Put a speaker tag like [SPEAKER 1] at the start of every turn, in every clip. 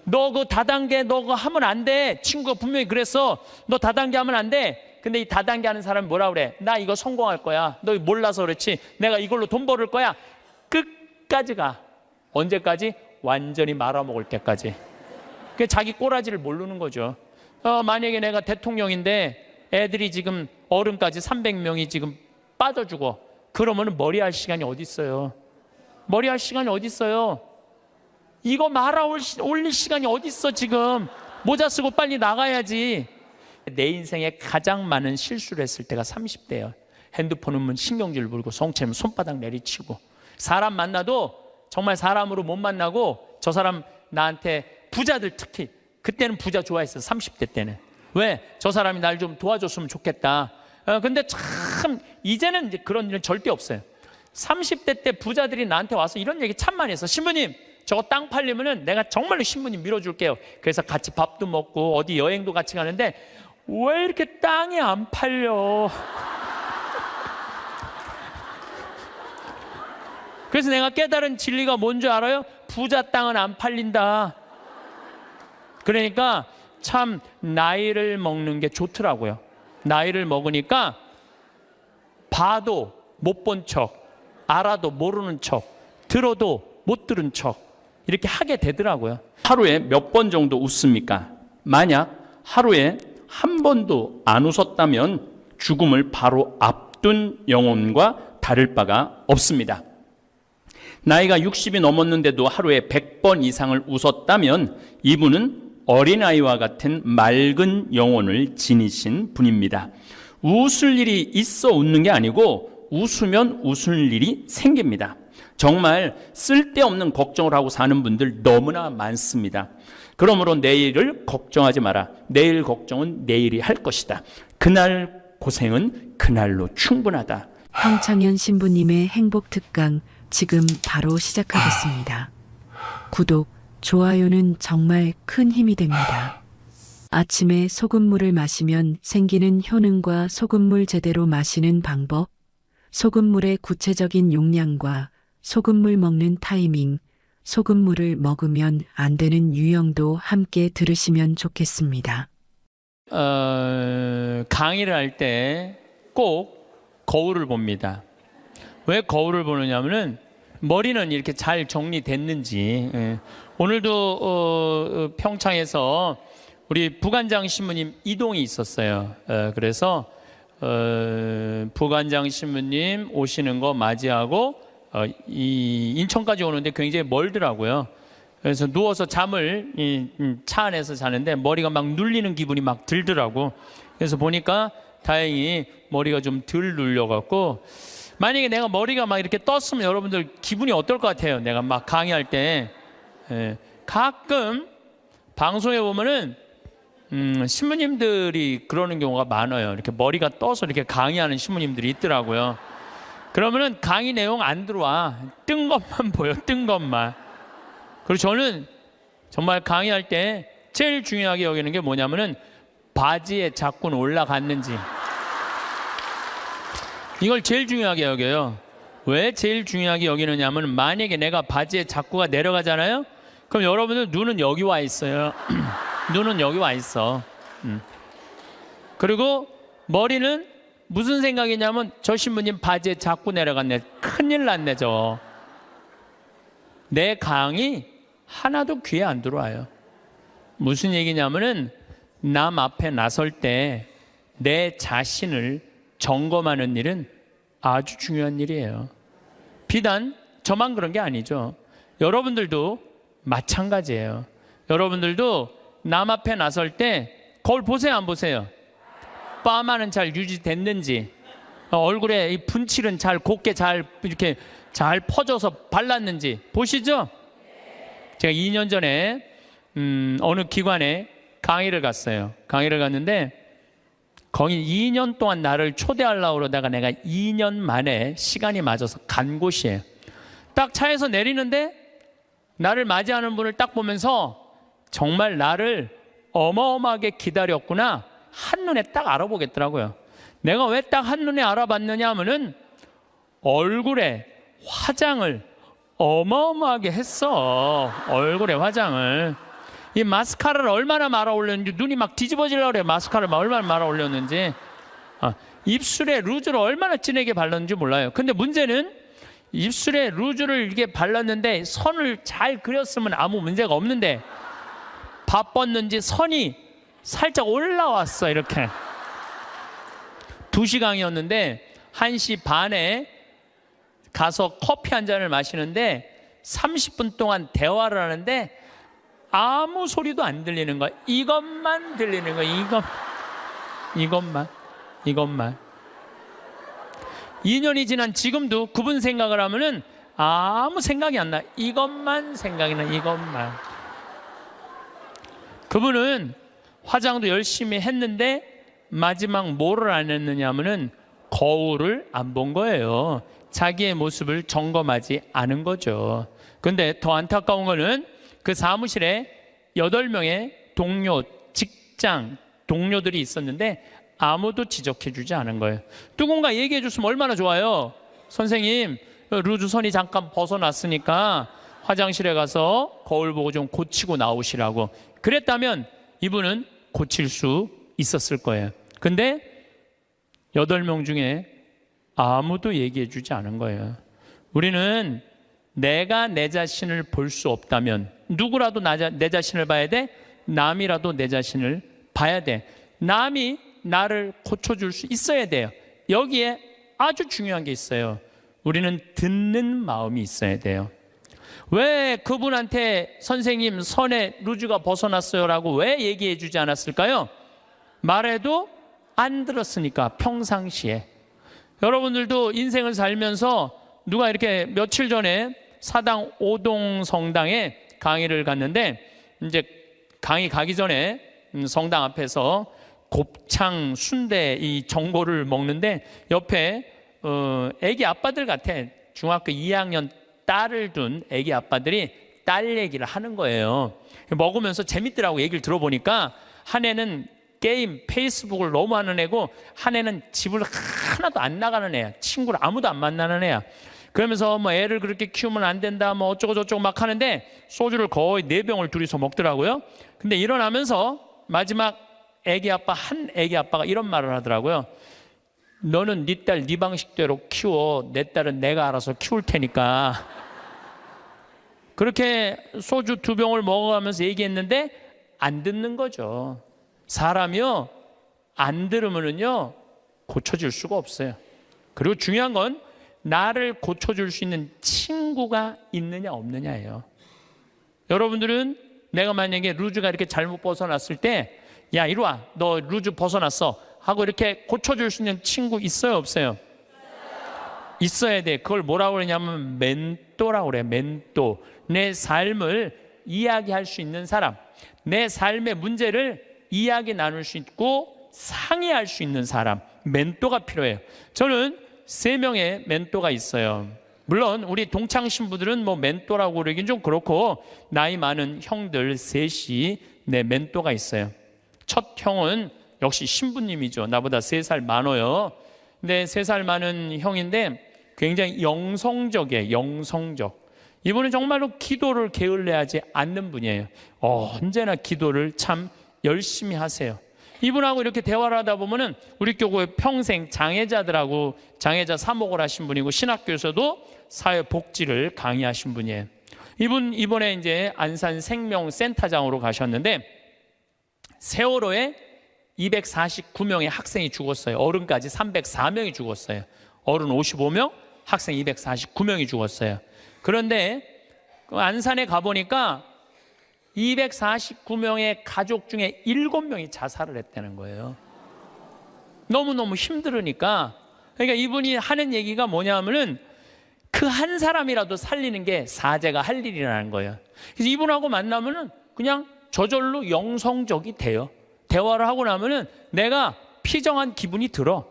[SPEAKER 1] 너 그 다단계 너 그거 하면 안 돼. 친구가 분명히 그랬어. 너 다단계 하면 안 돼. 근데 이 다단계 하는 사람이 뭐라 그래? 나 이거 성공할 거야. 너 몰라서 그렇지. 내가 이걸로 돈 벌을 거야. 끝까지 가. 언제까지? 완전히 말아먹을 때까지. 그 자기 꼬라지를 모르는 거죠. 만약에 내가 대통령인데 애들이 지금 어른까지 300명이 지금 빠져 죽어. 그러면 머리할 시간이 어디 있어요? 머리할 시간이 어디 있어요? 이거 말아 올릴 시간이 어디 있어 지금? 모자 쓰고 빨리 나가야지. 내 인생에 가장 많은 실수를 했을 때가 30대예요. 핸드폰 으면 신경질 부리고 성체면 손바닥 내리치고 사람 만나도 정말 사람으로 못 만나고 저 사람 나한테 부자들 특히 그때는 부자 좋아했어요. 30대 때는. 왜? 저 사람이 날 좀 도와줬으면 좋겠다. 근데 참 이제는 이제 그런 일은 절대 없어요. 30대 때 부자들이 나한테 와서 이런 얘기 참 많이 했어. 신부님 저거 땅 팔리면은 내가 정말로 신부님 밀어줄게요. 그래서 같이 밥도 먹고 어디 여행도 같이 가는데 왜 이렇게 땅이 안 팔려? 그래서 내가 깨달은 진리가 뭔지 알아요? 부자 땅은 안 팔린다. 그러니까 참 나이를 먹는 게 좋더라고요. 나이를 먹으니까 봐도 못 본 척, 알아도 모르는 척, 들어도 못 들은 척 이렇게 하게 되더라고요. 하루에 몇 번 정도 웃습니까? 만약 하루에 한 번도 안 웃었다면 죽음을 바로 앞둔 영혼과 다를 바가 없습니다. 나이가 60이 넘었는데도 하루에 100번 이상을 웃었다면 이분은 어린아이와 같은 맑은 영혼을 지니신 분입니다. 웃을 일이 있어 웃는 게 아니고 웃으면 웃을 일이 생깁니다. 정말 쓸데없는 걱정을 하고 사는 분들 너무나 많습니다. 그러므로 내일을 걱정하지 마라. 내일 걱정은 내일이 할 것이다. 그날 고생은 그날로 충분하다.
[SPEAKER 2] 황창현 신부님의 행복 특강 지금 바로 시작하겠습니다. 구독, 좋아요는 정말 큰 힘이 됩니다. 아침에 소금물을 마시면 생기는 효능과 소금물 제대로 마시는 방법, 소금물의 구체적인 용량과 소금물 먹는 타이밍, 소금물을 먹으면 안 되는 유형도 함께 들으시면 좋겠습니다.
[SPEAKER 1] 강의를 할 때 꼭 거울을 봅니다. 왜 거울을 보느냐면은 머리는 이렇게 잘 정리됐는지. 오늘도 평창에서 우리 부관장 신부님 이동이 있었어요. 그래서 부관장 신부님 오시는 거 맞이하고 이 인천까지 오는데 굉장히 멀더라고요. 그래서 누워서 잠을 차 안에서 자는데 머리가 막 눌리는 기분이 막 들더라고. 그래서 보니까 다행히 머리가 좀 덜 눌려갖고, 만약에 내가 머리가 막 이렇게 떴으면 여러분들 기분이 어떨 것 같아요? 내가 막 강의할 때 가끔 방송에 보면은 신부님들이 그러는 경우가 많아요. 이렇게 머리가 떠서 이렇게 강의하는 신부님들이 있더라고요. 그러면은 강의 내용 안 들어와. 뜬 것만 보여. 뜬 것만. 그리고 저는 정말 강의할 때 제일 중요하게 여기는 게 뭐냐면은 바지에 자꾸는 올라갔는지. 이걸 제일 중요하게 여겨요. 왜 제일 중요하게 여기느냐면 만약에 내가 바지에 자꾸가 내려가잖아요. 그럼 여러분들 눈은 여기 와 있어요. 눈은 여기 와 있어. 그리고 머리는 무슨 생각이냐면 저 신부님 바지에 자꾸 내려갔네. 큰일 났네 저. 내 강의 하나도 귀에 안 들어와요. 무슨 얘기냐면은 남 앞에 나설 때 내 자신을 점검하는 일은 아주 중요한 일이에요. 비단 저만 그런 게 아니죠. 여러분들도 마찬가지예요. 여러분들도 남 앞에 나설 때 거울 보세요, 안 보세요? 파마는 잘 유지됐는지, 얼굴에 이 분칠은 잘 곱게 잘 이렇게 잘 퍼져서 발랐는지 보시죠? 제가 2년 전에 어느 기관에 강의를 갔어요. 강의를 갔는데 거기 2년 동안 나를 초대하려고 그러다가 내가 2년 만에 시간이 맞아서 간 곳이에요. 딱 차에서 내리는데 나를 맞이하는 분을 딱 보면서 정말 나를 어마어마하게 기다렸구나 한눈에 딱 알아보겠더라고요. 내가 왜 딱 한눈에 알아봤느냐 하면은 얼굴에 화장을 어마어마하게 했어. 얼굴에 화장을. 이 마스카라를 얼마나 말아 올렸는지 눈이 막 뒤집어지려고 그래요. 마스카라를 얼마나 말아 올렸는지. 입술에 루즈를 얼마나 진하게 발랐는지 몰라요. 근데 문제는 입술에 루즈를 이렇게 발랐는데 선을 잘 그렸으면 아무 문제가 없는데 바빴는지 선이 살짝 올라왔어. 이렇게 2시간이었는데 1시 반에 가서 커피 한 잔을 마시는데 30분 동안 대화를 하는데 아무 소리도 안 들리는 거야. 이것만 들리는 거야. 이것만. 2년이 지난 지금도 그분 생각을 하면은 아무 생각이 안 나. 이것만 생각이 나. 이것만. 그분은 화장도 열심히 했는데 마지막 뭐를 안 했느냐 하면은 거울을 안 본 거예요. 자기의 모습을 점검하지 않은 거죠. 근데 더 안타까운 거는 그 사무실에 8명의 동료, 직장 동료들이 있었는데 아무도 지적해주지 않은 거예요. 누군가 얘기해줬으면 얼마나 좋아요. 선생님, 루즈선이 잠깐 벗어났으니까 화장실에 가서 거울 보고 좀 고치고 나오시라고. 그랬다면 이분은 고칠 수 있었을 거예요. 근데 8명 중에 아무도 얘기해주지 않은 거예요. 우리는 내가 내 자신을 볼 수 없다면 누구라도 내 자신을 봐야 돼? 남이라도 내 자신을 봐야 돼. 남이 나를 고쳐줄 수 있어야 돼요. 여기에 아주 중요한 게 있어요. 우리는 듣는 마음이 있어야 돼요. 왜 그분한테 선생님 선에 루즈가 벗어났어요 라고 왜 얘기해 주지 않았을까요? 말해도 안 들었으니까. 평상시에 여러분들도 인생을 살면서 누가 이렇게 며칠 전에 사당 오동 성당에 강의를 갔는데 이제 강의 가기 전에 성당 앞에서 곱창 순대 이 전골을 먹는데 옆에 애기 아빠들 같아. 중학교 2학년 딸을 둔 애기 아빠들이 딸 얘기를 하는 거예요. 먹으면서 재밌더라고. 얘기를 들어보니까 한 애는 게임 페이스북을 너무 하는 애고 한 애는 집을 하나도 안 나가는 애야. 친구를 아무도 안 만나는 애야. 그러면서 뭐 애를 그렇게 키우면 안 된다 뭐 어쩌고 저쩌고 막 하는데 소주를 거의 4병을 둘이서 먹더라고요. 근데 일어나면서 마지막 한 애기 아빠가 이런 말을 하더라고요. 너는 네 딸 네 방식대로 키워. 내 딸은 내가 알아서 키울 테니까. 그렇게 소주 2병을 먹어가면서 얘기했는데 안 듣는 거죠. 사람이요 안 들으면은요 고쳐질 수가 없어요. 그리고 중요한 건 나를 고쳐줄 수 있는 친구가 있느냐 없느냐예요. 여러분들은 내가 만약에 루즈가 이렇게 잘못 벗어났을 때 야 이리 와 너 루즈 벗어났어 하고 이렇게 고쳐줄 수 있는 친구 있어요 없어요? 있어야 돼. 그걸 뭐라고 그러냐면 멘토라고 그래요. 멘토. 내 삶을 이야기할 수 있는 사람, 내 삶의 문제를 이야기 나눌 수 있고 상의할 수 있는 사람, 멘토가 필요해요. 저는 3명의 멘토가 있어요. 물론 우리 동창 신부들은 뭐 멘토라고 그러긴 좀 그렇고 나이 많은 형들 셋이 내 멘토가 있어요. 첫 형은 역시 신부님이죠. 나보다 3살 많아요. 근데 3살 많은 형인데 굉장히 영성적이에요. 영성적. 이분은 정말로 기도를 게을리하지 않는 분이에요. 언제나 기도를 참 열심히 하세요. 이분하고 이렇게 대화를 하다 보면은 우리 교회 평생 장애자들하고 장애자 사목을 하신 분이고 신학교에서도 사회복지를 강의하신 분이에요. 이분 이번에 이제 안산 생명센터장으로 가셨는데 세월호에 249명의 학생이 죽었어요. 어른까지 304명이 죽었어요. 어른 55명, 학생 249명이 죽었어요. 그런데 안산에 가보니까 249명의 가족 중에 7명이 자살을 했다는 거예요. 너무너무 힘들으니까. 그러니까 이분이 하는 얘기가 뭐냐면은 그 한 사람이라도 살리는 게 사제가 할 일이라는 거예요. 그래서 이분하고 만나면은 그냥 저절로 영성적이 돼요. 대화를 하고 나면은 내가 피정한 기분이 들어.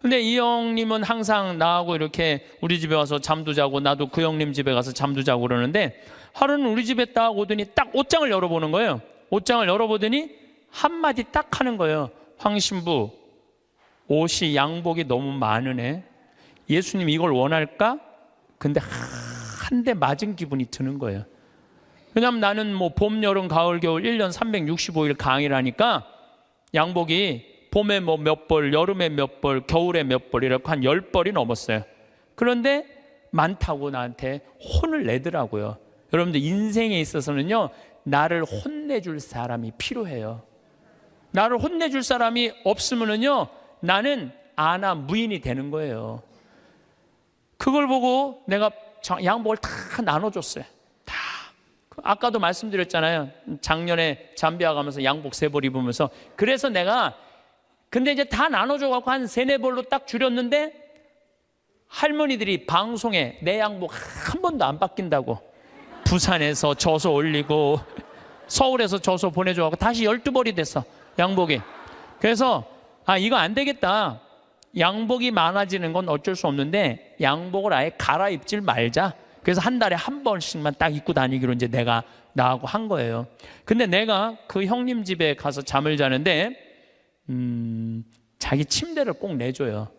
[SPEAKER 1] 근데 이 형님은 항상 나하고 이렇게 우리 집에 와서 잠도 자고 나도 그 형님 집에 가서 잠도 자고 그러는데 하루는 우리 집에 딱 오더니 딱 옷장을 열어보는 거예요. 옷장을 열어보더니 한마디 딱 하는 거예요. 황 신부, 옷이 양복이 너무 많으네. 예수님 이걸 원할까? 근데 한 대 맞은 기분이 드는 거예요. 왜냐하면 나는 뭐 봄, 여름, 가을, 겨울 1년 365일 강의를 하니까 양복이 봄에 뭐 몇 벌, 여름에 몇 벌, 겨울에 몇 벌 이렇게 한 10벌이 넘었어요. 그런데 많다고 나한테 혼을 내더라고요. 여러분들 인생에 있어서는요, 나를 혼내줄 사람이 필요해요. 나를 혼내줄 사람이 없으면은요, 나는 아나 무인이 되는 거예요. 그걸 보고 내가 양복을 다 나눠줬어요. 다. 아까도 말씀드렸잖아요. 작년에 잠비아 가면서 양복 3벌 입으면서. 그래서 내가 근데 이제 다 나눠줘갖고 한 3-4벌로 딱 줄였는데 할머니들이 방송에 내 양복 한 번도 안 바뀐다고 부산에서 져서 올리고 서울에서 져서 보내줘갖고 다시 12벌이 됐어, 양복이. 그래서 이거 안 되겠다. 양복이 많아지는 건 어쩔 수 없는데 양복을 아예 갈아입질 말자. 그래서 한 달에 한 번씩만 딱 입고 다니기로 이제 내가 나하고 한 거예요. 근데 내가 그 형님 집에 가서 잠을 자는데 자기 침대를 꼭 내줘요.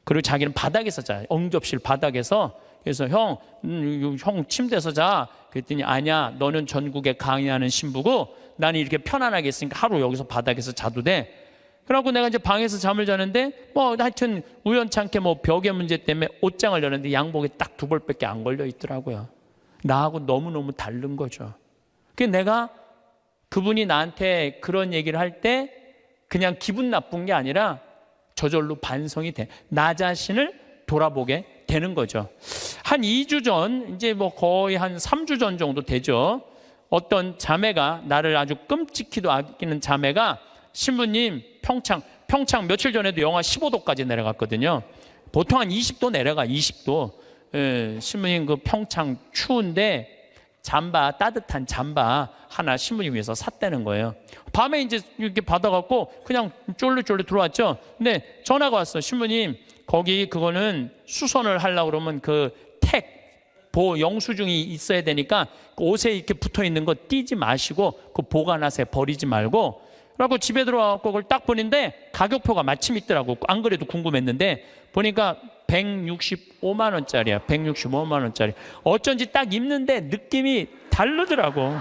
[SPEAKER 1] 그리고 자기는 바닥에서 자요. 응접실 바닥에서. 그래서 형 침대에서 자. 그랬더니 아니야, 너는 전국에 강의하는 신부고 나는 이렇게 편안하게 있으니까 하루 여기서 바닥에서 자도 돼. 그래갖고 내가 이제 방에서 잠을 자는데 뭐 하여튼 우연찮게 뭐 벽의 문제 때문에 옷장을 열었는데 양복이 딱 2벌밖에 안 걸려 있더라고요. 나하고 너무너무 다른 거죠. 그래서 내가 그분이 나한테 그런 얘기를 할 때 그냥 기분 나쁜 게 아니라 저절로 반성이 돼. 나 자신을 돌아보게 되는 거죠. 한 2주 전, 이제 뭐 거의 한 3주 전 정도 되죠. 어떤 자매가, 나를 아주 끔찍히도 아끼는 자매가 신부님 평창 며칠 전에도 영하 15도까지 내려갔거든요. 보통 한 20도 내려가, 20도. 신부님 그 평창 추운데 따뜻한 잠바 하나 신부님 위해서 샀다는 거예요. 밤에 이제 이렇게 받아갖고 그냥 쫄르쫄르 들어왔죠. 근데 전화가 왔어. 신부님, 거기 그거는 수선을 하려고 그러면 그 영수증이 있어야 되니까 그 옷에 이렇게 붙어 있는 거 띄지 마시고 그 보관하세요. 버리지 말고. 그래갖고 집에 들어와갖고 그걸 딱 보는데 가격표가 마침 있더라고. 안 그래도 궁금했는데 보니까 165만 원짜리야. 165만 원짜리. 어쩐지 딱 입는데 느낌이 다르더라고.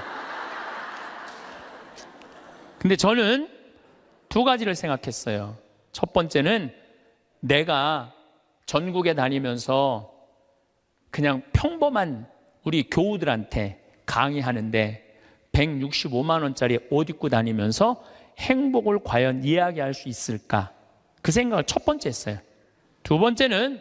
[SPEAKER 1] 근데 저는 2가지를 생각했어요. 첫 번째는 내가 전국에 다니면서 그냥 평범한 우리 교우들한테 강의하는데 165만 원짜리 옷 입고 다니면서 행복을 과연 이야기할 수 있을까? 그 생각을 첫 번째 했어요. 2번째는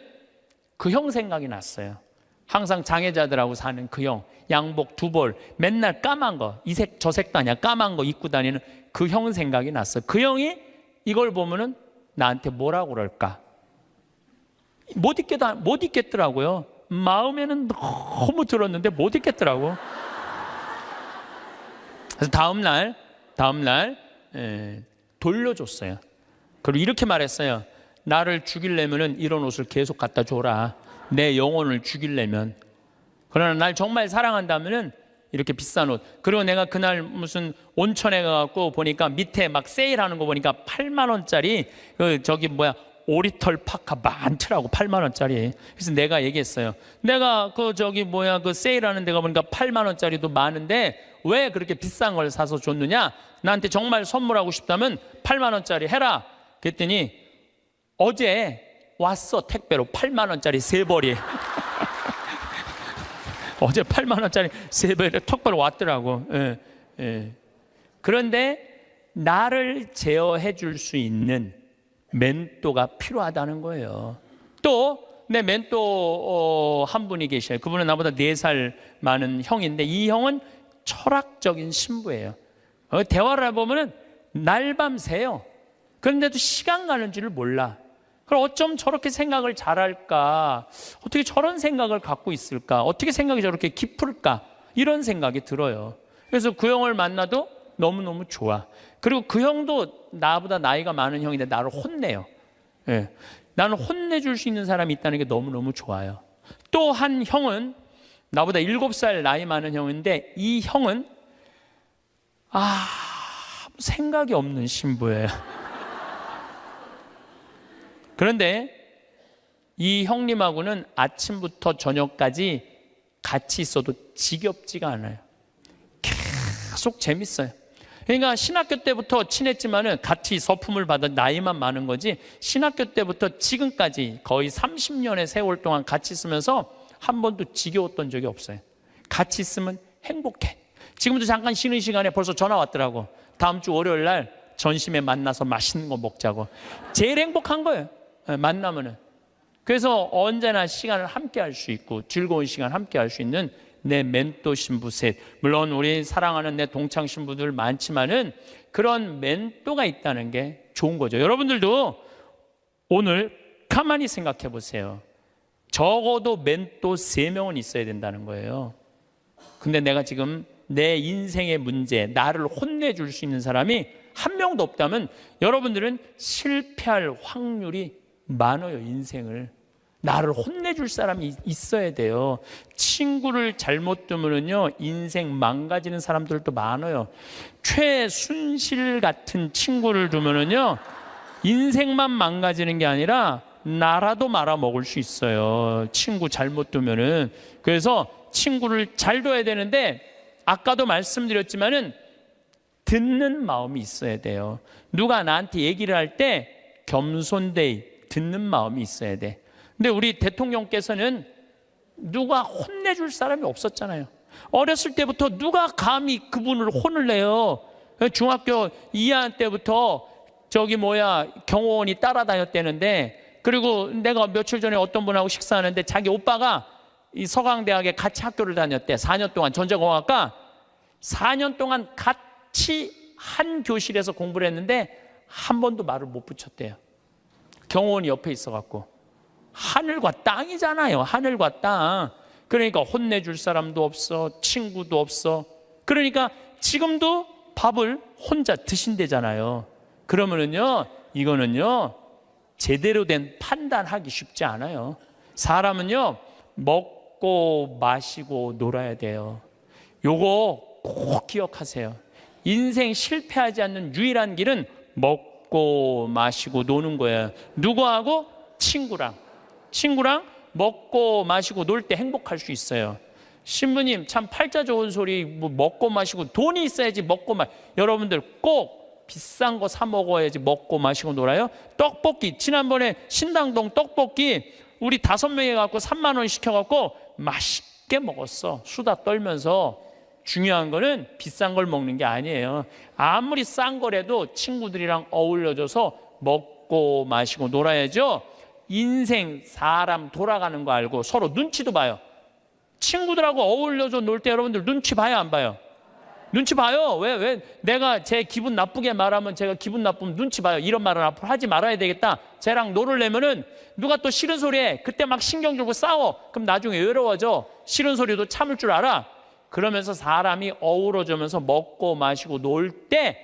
[SPEAKER 1] 그 형 생각이 났어요. 항상 장애자들하고 사는 그 형, 양복 2벌, 맨날 까만 거, 이 색 저 색도 아니야, 까만 거 입고 다니는 그 형 생각이 났어요. 그 형이 이걸 보면은 나한테 뭐라고 그럴까? 못 입겠더라고요. 마음에는 너무 들었는데 못 입겠더라고. 그래서 다음날 돌려줬어요. 그리고 이렇게 말했어요. 나를 죽이려면은 이런 옷을 계속 갖다 줘라. 내 영혼을 죽이려면. 그러나 날 정말 사랑한다면은 이렇게 비싼 옷. 그리고 내가 그날 무슨 온천에 가갖고 보니까 밑에 막 세일하는 거 보니까 8만 원짜리 오리털 파카 많더라고. 8만 원짜리. 그래서 내가 얘기했어요. 내가 그 세일하는 데가 보니까 8만 원짜리도 많은데 왜 그렇게 비싼 걸 사서 줬느냐? 나한테 정말 선물하고 싶다면 8만 원짜리 해라. 그랬더니 어제 왔어. 택배로 8만 원짜리 3벌이. 어제 8만 원짜리 3벌이 택배로 왔더라고. 그런데 나를 제어해 줄 수 있는 멘토가 필요하다는 거예요. 또 내 멘토 한 분이 계셔요. 그분은 나보다 4살 많은 형인데 이 형은 철학적인 신부예요. 대화를 해보면 날밤 새요. 그런데도 시간 가는 줄을 몰라. 그럼 어쩜 저렇게 생각을 잘할까? 어떻게 저런 생각을 갖고 있을까? 어떻게 생각이 저렇게 깊을까? 이런 생각이 들어요. 그래서 그 형을 만나도 너무너무 좋아. 그리고 그 형도 나보다 나이가 많은 형인데 나를 혼내요. 나는 혼내줄 수 있는 사람이 있다는 게 너무너무 좋아요. 또 한 형은 나보다 7살 나이 많은 형인데 이 형은 생각이 없는 신부예요. 그런데 이 형님하고는 아침부터 저녁까지 같이 있어도 지겹지가 않아요. 계속 재밌어요. 그러니까 신학교 때부터 친했지만은 같이 서품을 받은 나이만 많은 거지, 신학교 때부터 지금까지 거의 30년의 세월 동안 같이 있으면서 한 번도 지겨웠던 적이 없어요. 같이 있으면 행복해. 지금도 잠깐 쉬는 시간에 벌써 전화 왔더라고. 다음 주 월요일 날 전심에 만나서 맛있는 거 먹자고. 제일 행복한 거예요, 만나면은. 그래서 언제나 시간을 함께 할 수 있고 즐거운 시간 함께 할 수 있는 내 멘토 신부 셋. 물론 우리 사랑하는 내 동창 신부들 많지만은 그런 멘토가 있다는 게 좋은 거죠. 여러분들도 오늘 가만히 생각해 보세요. 적어도 멘토 3명은 있어야 된다는 거예요. 근데 내가 지금 내 인생의 문제, 나를 혼내줄 수 있는 사람이 한 명도 없다면 여러분들은 실패할 확률이 많아요. 인생을 나를 혼내줄 사람이 있어야 돼요. 친구를 잘못 두면요 인생 망가지는 사람들도 많아요. 최순실 같은 친구를 두면요 인생만 망가지는 게 아니라 나라도 말아먹을 수 있어요. 친구 잘못 두면은. 그래서 친구를 잘 둬야 되는데 아까도 말씀드렸지만은 듣는 마음이 있어야 돼요. 누가 나한테 얘기를 할 때 겸손되이 듣는 마음이 있어야 돼. 근데 우리 대통령께서는 누가 혼내줄 사람이 없었잖아요. 어렸을 때부터 누가 감히 그분을 혼을 내요. 중학교 2학년 때부터 경호원이 따라다녔다는데, 그리고 내가 며칠 전에 어떤 분하고 식사하는데 자기 오빠가 이 서강대학에 같이 학교를 다녔대. 4년 동안 전자공학과 4년 동안 같이 한 교실에서 공부를 했는데 한 번도 말을 못 붙였대요. 경호원이 옆에 있어갖고. 하늘과 땅이잖아요. 하늘과 땅. 그러니까 혼내줄 사람도 없어, 친구도 없어. 그러니까 지금도 밥을 혼자 드신대잖아요. 그러면은요 이거는요 제대로 된 판단하기 쉽지 않아요. 사람은요 먹고 마시고 놀아야 돼요. 요거 꼭 기억하세요. 인생 실패하지 않는 유일한 길은 먹고 마시고 노는 거예요. 누구하고? 친구랑 먹고 마시고 놀 때 행복할 수 있어요. 신부님 참 팔자 좋은 소리, 뭐 먹고 마시고 돈이 있어야지 여러분들 꼭 비싼 거 사 먹어야지 먹고 마시고 놀아요. 떡볶이, 지난번에 신당동 떡볶이 우리 5명이 갖고 3만 원 시켜갖고 맛있게 먹었어. 수다 떨면서. 중요한 거는 비싼 걸 먹는 게 아니에요. 아무리 싼 거라도 친구들이랑 어울려져서 먹고 마시고 놀아야죠. 인생 사람 돌아가는 거 알고 서로 눈치도 봐요. 친구들하고 어울려서 놀 때 여러분들 눈치 봐요, 안 봐요? 눈치 봐요. 왜 내가 제 기분 나쁘게 말하면 제가 기분 나쁘면 눈치 봐요. 이런 말은 앞으로 하지 말아야 되겠다. 쟤랑 놀으려면은 누가 또 싫은 소리에 그때 막 신경 주고 싸워. 그럼 나중에 외로워져. 싫은 소리도 참을 줄 알아. 그러면서 사람이 어우러지면서 먹고 마시고 놀 때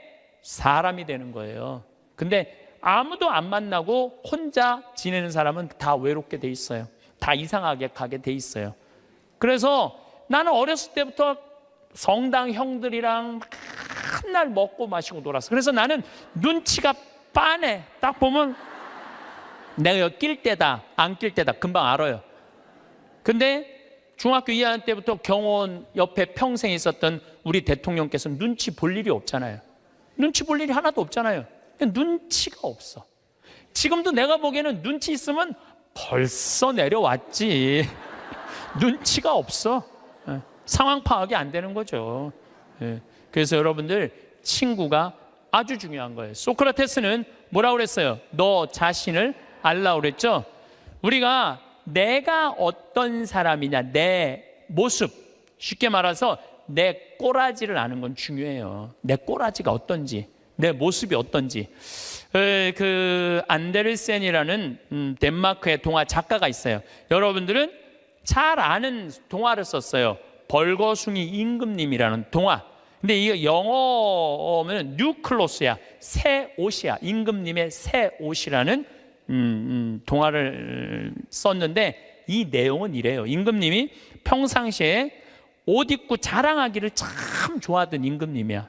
[SPEAKER 1] 사람이 되는 거예요. 근데 아무도 안 만나고 혼자 지내는 사람은 다 외롭게 돼 있어요. 다 이상하게 가게 돼 있어요. 그래서 나는 어렸을 때부터 성당 형들이랑 맨날 먹고 마시고 놀았어. 그래서 나는 눈치가 빤해. 딱 보면 내가 여기 낄 때다 안 낄 때다 금방 알아요. 근데 중학교 2학년 때부터 경호원 옆에 평생 있었던 우리 대통령께서는 눈치 볼 일이 없잖아요. 눈치 볼 일이 하나도 없잖아요. 눈치가 없어. 지금도 내가 보기에는 눈치 있으면 벌써 내려왔지. 눈치가 없어. 상황 파악이 안 되는 거죠. 그래서 여러분들 친구가 아주 중요한 거예요. 소크라테스는 뭐라고 그랬어요? 너 자신을 알라고 그랬죠. 우리가 내가 어떤 사람이냐, 내 모습, 쉽게 말해서 내 꼬라지를 아는 건 중요해요. 내 꼬라지가 어떤지, 내 모습이 어떤지. 그 안데르센이라는 덴마크의 동화 작가가 있어요. 여러분들은 잘 아는 동화를 썼어요. 벌거숭이 임금님이라는 동화. 근데 이거 영어면 뉴클로스야, 새 옷이야. 임금님의 새 옷이라는 동화를 썼는데 이 내용은 이래요. 임금님이 평상시에 옷 입고 자랑하기를 참 좋아하던 임금님이야.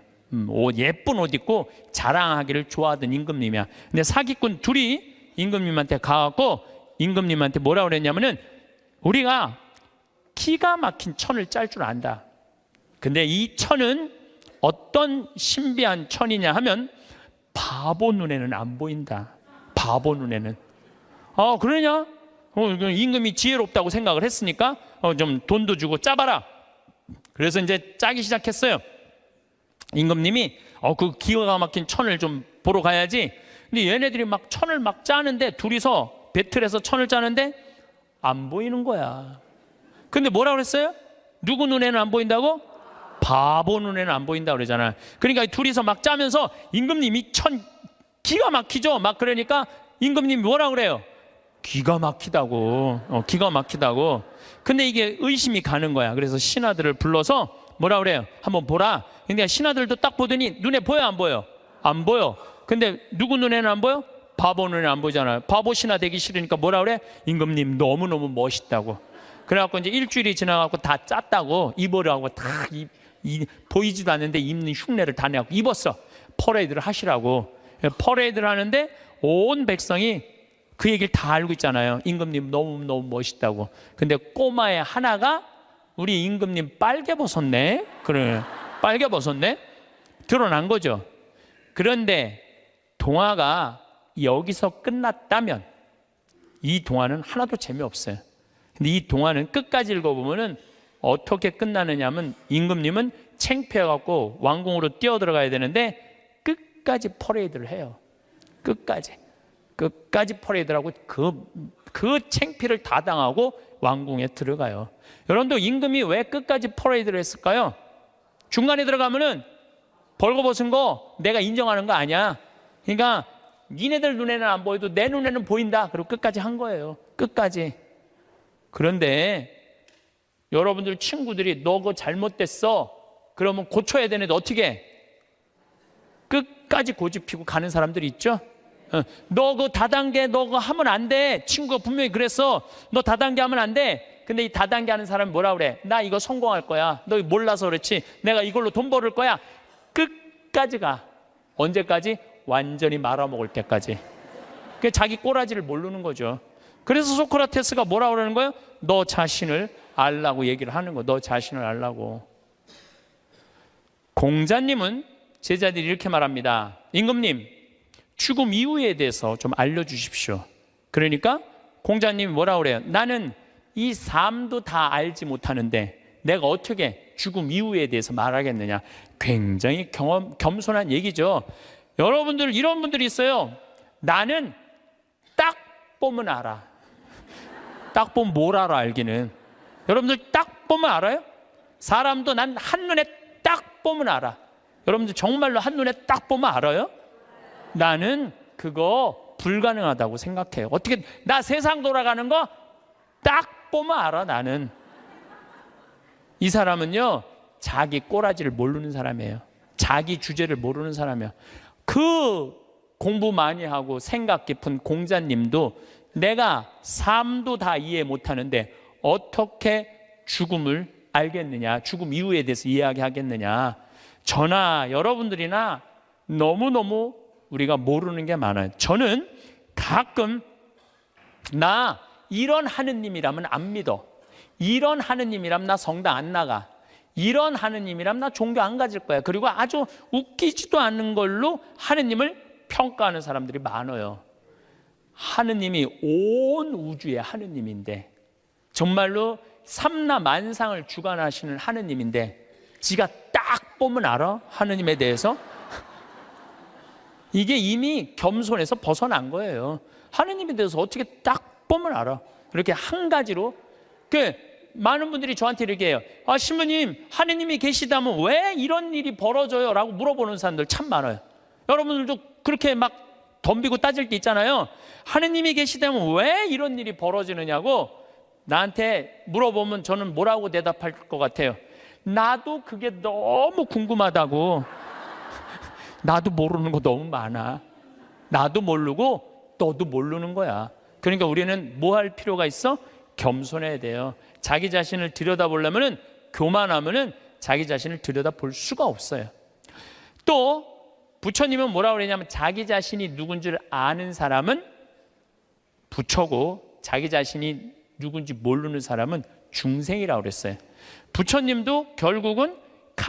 [SPEAKER 1] 예쁜 옷 입고 자랑하기를 좋아하던 임금님이야. 근데 사기꾼 둘이 임금님한테 가갖고 임금님한테 뭐라고 그랬냐면은 우리가 기가 막힌 천을 짤 줄 안다. 근데 이 천은 어떤 신비한 천이냐 하면 바보 눈에는 안 보인다. 바보 눈에는. 그러냐? 임금이 지혜롭다고 생각을 했으니까 좀 돈도 주고 짜봐라. 그래서 이제 짜기 시작했어요. 임금님이 그 기가 막힌 천을 좀 보러 가야지. 근데 얘네들이 막 천을 막 짜는데, 둘이서 배틀해서 천을 짜는데 안 보이는 거야. 근데 뭐라 그랬어요? 누구 눈에는 안 보인다고? 바보 눈에는 안 보인다 그러잖아. 그러니까 둘이서 막 짜면서 임금님이 천 기가 막히죠. 막 그러니까 임금님이 뭐라 그래요? 기가 막히다고. 기가 막히다고. 근데 이게 의심이 가는 거야. 그래서 신하들을 불러서 뭐라 그래요? 한번 보라. 근데 신하들도 딱 보더니 눈에 보여 안 보여? 안 보여. 근데 누구 눈에는 안 보여? 바보 눈에는 안 보이잖아요. 바보 신하 되기 싫으니까 뭐라 그래? 임금님 너무너무 멋있다고. 그래갖고 이제 일주일이 지나갖고 다 짰다고 입으라고 다 보이지도 않는데 입는 흉내를 다 내갖고 입었어. 퍼레이드를 하시라고. 퍼레이드를 하는데 온 백성이 그 얘기를 다 알고 있잖아요. 임금님 너무너무 멋있다고. 근데 꼬마의 하나가 우리 임금님 빨개 벗었네. 그래, 빨개 벗었네. 드러난 거죠. 그런데 동화가 여기서 끝났다면 이 동화는 하나도 재미없어요. 근데 이 동화는 끝까지 읽어보면은 어떻게 끝나느냐 하면 임금님은 창피해갖고 왕궁으로 뛰어들어가야 되는데 끝까지 퍼레이드를 해요. 끝까지 퍼레이드를 하고 그 창피를 다 당하고 왕궁에 들어가요. 여러분도 임금이 왜 끝까지 퍼레이드를 했을까요? 중간에 들어가면은 벌거벗은 거 내가 인정하는 거 아니야. 그러니까 니네들 눈에는 안 보여도 내 눈에는 보인다. 그리고 끝까지 한 거예요. 끝까지. 그런데 여러분들 친구들이 너 그거 잘못됐어. 그러면 고쳐야 되는데 어떻게 해? 끝까지 고집피고 가는 사람들이 있죠. 너 그 다단계 너 그거 하면 안 돼. 친구가 분명히 그랬어. 너 다단계 하면 안 돼. 근데 이 다단계 하는 사람이 뭐라 그래? 나 이거 성공할 거야. 너 몰라서 그렇지. 내가 이걸로 돈 벌을 거야. 끝까지 가. 언제까지? 완전히 말아먹을 때까지. 그 자기 꼬라지를 모르는 거죠. 그래서 소크라테스가 뭐라 그러는 거예요? 너 자신을 알라고 얘기를 하는 거. 너 자신을 알라고. 공자님은 제자들이 이렇게 말합니다. 임금님, 죽음 이후에 대해서 좀 알려주십시오. 그러니까 공자님이 뭐라 그래요? 나는 이 삶도 다 알지 못하는데 내가 어떻게 죽음 이후에 대해서 말하겠느냐. 굉장히 겸손한 얘기죠. 여러분들 이런 분들이 있어요. 나는 딱 보면 알아. 딱 보면 뭘 알아 알기는. 여러분들 딱 보면 알아요? 사람도 난 한눈에 딱 보면 알아. 여러분들 정말로 한눈에 딱 보면 알아요? 나는 그거 불가능하다고 생각해요. 어떻게 나 세상 돌아가는 거 딱 보면 알아. 나는. 이 사람은요 자기 꼬라지를 모르는 사람이에요. 자기 주제를 모르는 사람이에요. 그 공부 많이 하고 생각 깊은 공자님도 내가 삶도 다 이해 못하는데 어떻게 죽음을 알겠느냐, 죽음 이후에 대해서 이야기하겠느냐. 저나 여러분들이나 너무너무 우리가 모르는 게 많아요. 저는 가끔 나 이런 하느님이라면 안 믿어. 이런 하느님이라면 나 성당 안 나가. 이런 하느님이라면 나 종교 안 가질 거야. 그리고 아주 웃기지도 않는 걸로 하느님을 평가하는 사람들이 많아요. 하느님이 온 우주의 하느님인데, 정말로 삼라 만상을 주관하시는 하느님인데 지가 딱 보면 알아? 하느님에 대해서? 이게 이미 겸손에서 벗어난 거예요. 하느님에 대해서 어떻게 딱 보면 알아? 이렇게 한 가지로. 많은 분들이 저한테 이렇게 해요. 신부님, 하느님이 계시다면 왜 이런 일이 벌어져요? 라고 물어보는 사람들 참 많아요. 여러분들도 그렇게 막 덤비고 따질 때 있잖아요. 하느님이 계시다면 왜 이런 일이 벌어지느냐고 나한테 물어보면 저는 뭐라고 대답할 것 같아요? 나도 그게 너무 궁금하다고. 나도 모르는 거 너무 많아. 나도 모르고 너도 모르는 거야. 그러니까 우리는 뭐 할 필요가 있어? 겸손해야 돼요. 자기 자신을 들여다보려면, 교만하면은 자기 자신을 들여다볼 수가 없어요. 또 부처님은 뭐라고 그러냐면 자기 자신이 누군 줄 아는 사람은 부처고 자기 자신이 누군지 모르는 사람은 중생이라고 그랬어요. 부처님도 결국은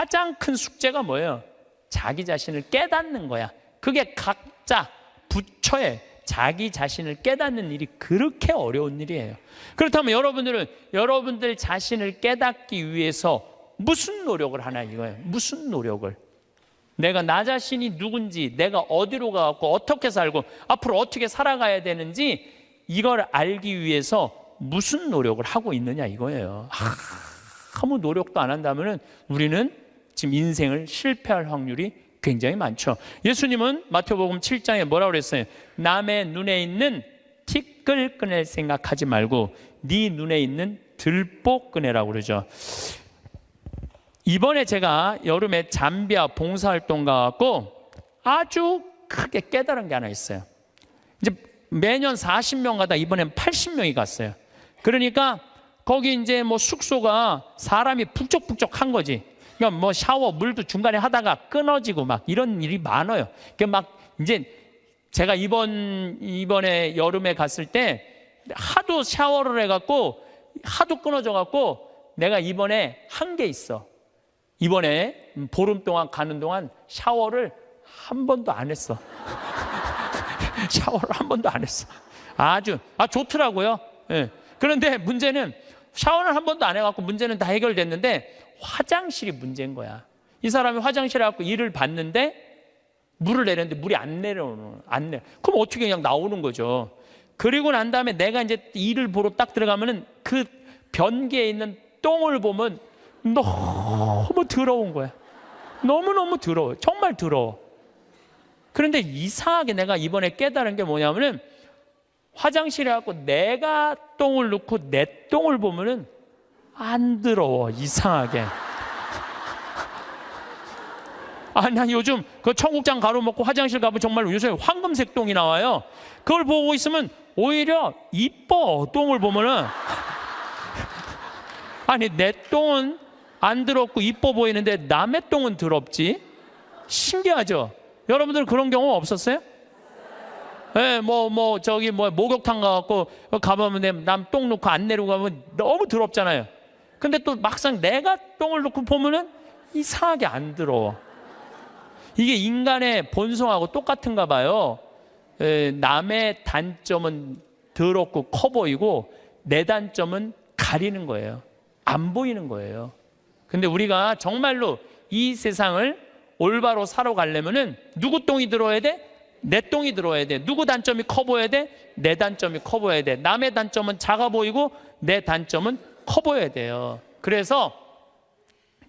[SPEAKER 1] 가장 큰 숙제가 뭐예요? 자기 자신을 깨닫는 거야. 그게 각자 부처에 자기 자신을 깨닫는 일이 그렇게 어려운 일이에요. 그렇다면 여러분들은 여러분들 자신을 깨닫기 위해서 무슨 노력을 하나 이거예요. 무슨 노력을. 내가 나 자신이 누군지, 내가 어디로 가고 어떻게 살고 앞으로 어떻게 살아가야 되는지 이걸 알기 위해서 무슨 노력을 하고 있느냐 이거예요. 아무 노력도 안 한다면 우리는 지금 인생을 실패할 확률이 굉장히 많죠. 예수님은 마태복음 7장에 뭐라고 그랬어요? 남의 눈에 있는 티끌 꺼낼 생각하지 말고 네 눈에 있는 들보 꺼내라고 그러죠. 이번에 제가 여름에 잠비아 봉사활동 가고 아주 크게 깨달은 게 하나 있어요. 이제 매년 40명 가다 이번엔 80명이 갔어요. 그러니까 거기 이제 뭐 숙소가 사람이 북적북적한 거지. 그러니까 뭐 샤워 물도 중간에 하다가 끊어지고 막 이런 일이 많아요. 그러니까 막 이제 제가 이번에 여름에 갔을 때 하도 샤워를 해갖고 하도 끊어져갖고 내가 이번에 한 게 있어. 이번에 보름 동안 가는 동안 샤워를 한 번도 안 했어. 샤워를 한 번도 안 했어. 아주 좋더라고요. 예. 그런데 문제는 샤워를 한 번도 안 해갖고 문제는 다 해결됐는데 화장실이 문제인 거야. 이 사람이 화장실에 갖고 일을 봤는데 물을 내렸는데 물이 안 내려. 그럼 어떻게 그냥 나오는 거죠. 그리고 난 다음에 내가 이제 일을 보러 딱 들어가면은 그 변기에 있는 똥을 보면 너무 더러운 거야. 너무너무 더러워. 정말 더러워. 그런데 이상하게 내가 이번에 깨달은 게 뭐냐면은 화장실에 갖고 내가 똥을 넣고 내 똥을 보면은 안 더러워. 이상하게. 나 요즘 그 청국장 가루 먹고 화장실 가면 정말 요새 황금색 똥이 나와요. 그걸 보고 있으면 오히려 이뻐. 똥을 보면은. 아니 내 똥은 안 더럽고 이뻐 보이는데 남의 똥은 더럽지. 신기하죠? 여러분들 그런 경험 없었어요? 예, 저기 목욕탕 가갖고 가보면 남 똥 놓고 안 내리고 가면 너무 더럽잖아요. 근데 또 막상 내가 똥을 놓고 보면은 이상하게 안 더러워. 이게 인간의 본성하고 똑같은가 봐요. 남의 단점은 더럽고 커 보이고 내 단점은 가리는 거예요. 안 보이는 거예요. 근데 우리가 정말로 이 세상을 올바로 살아가려면은 누구 똥이 들어야 돼? 내 똥이 들어야 돼. 누구 단점이 커 보여야 돼? 내 단점이 커 보여야 돼. 남의 단점은 작아 보이고 내 단점은 커 보여야 돼요. 그래서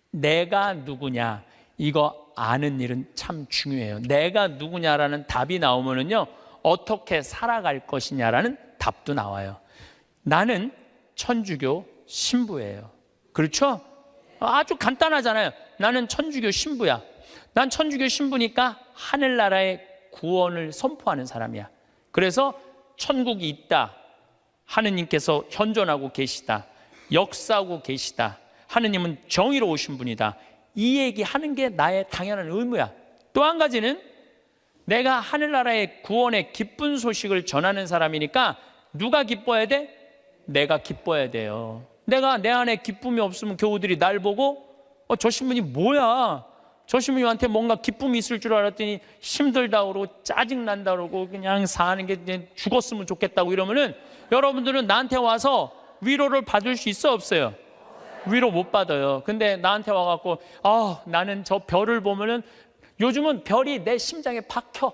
[SPEAKER 1] 내가 누구냐 이거 아는 일은 참 중요해요. 내가 누구냐라는 답이 나오면은요 어떻게 살아갈 것이냐라는 답도 나와요. 나는 천주교 신부예요. 그렇죠? 아주 간단하잖아요. 나는 천주교 신부야. 난 천주교 신부니까 하늘나라의 구원을 선포하는 사람이야. 그래서 천국이 있다. 하느님께서 현존하고 계시다. 역사하고 계시다. 하느님은 정의로우신 분이다. 이 얘기하는 게 나의 당연한 의무야. 또 한 가지는 내가 하늘나라의 구원의 기쁜 소식을 전하는 사람이니까 누가 기뻐야 돼? 내가 기뻐야 돼요. 내가 내 안에 기쁨이 없으면 교우들이 날 보고 저 신부님 뭐야? 저 신부님한테 뭔가 기쁨이 있을 줄 알았더니 힘들다 그러고 짜증난다 그러고 그냥 사는 게 죽었으면 좋겠다고 이러면은 여러분들은 나한테 와서 위로를 받을 수 있어 없어요? 위로 못 받아요. 근데 나한테 와갖고 나는 저 별을 보면은 요즘은 별이 내 심장에 박혀.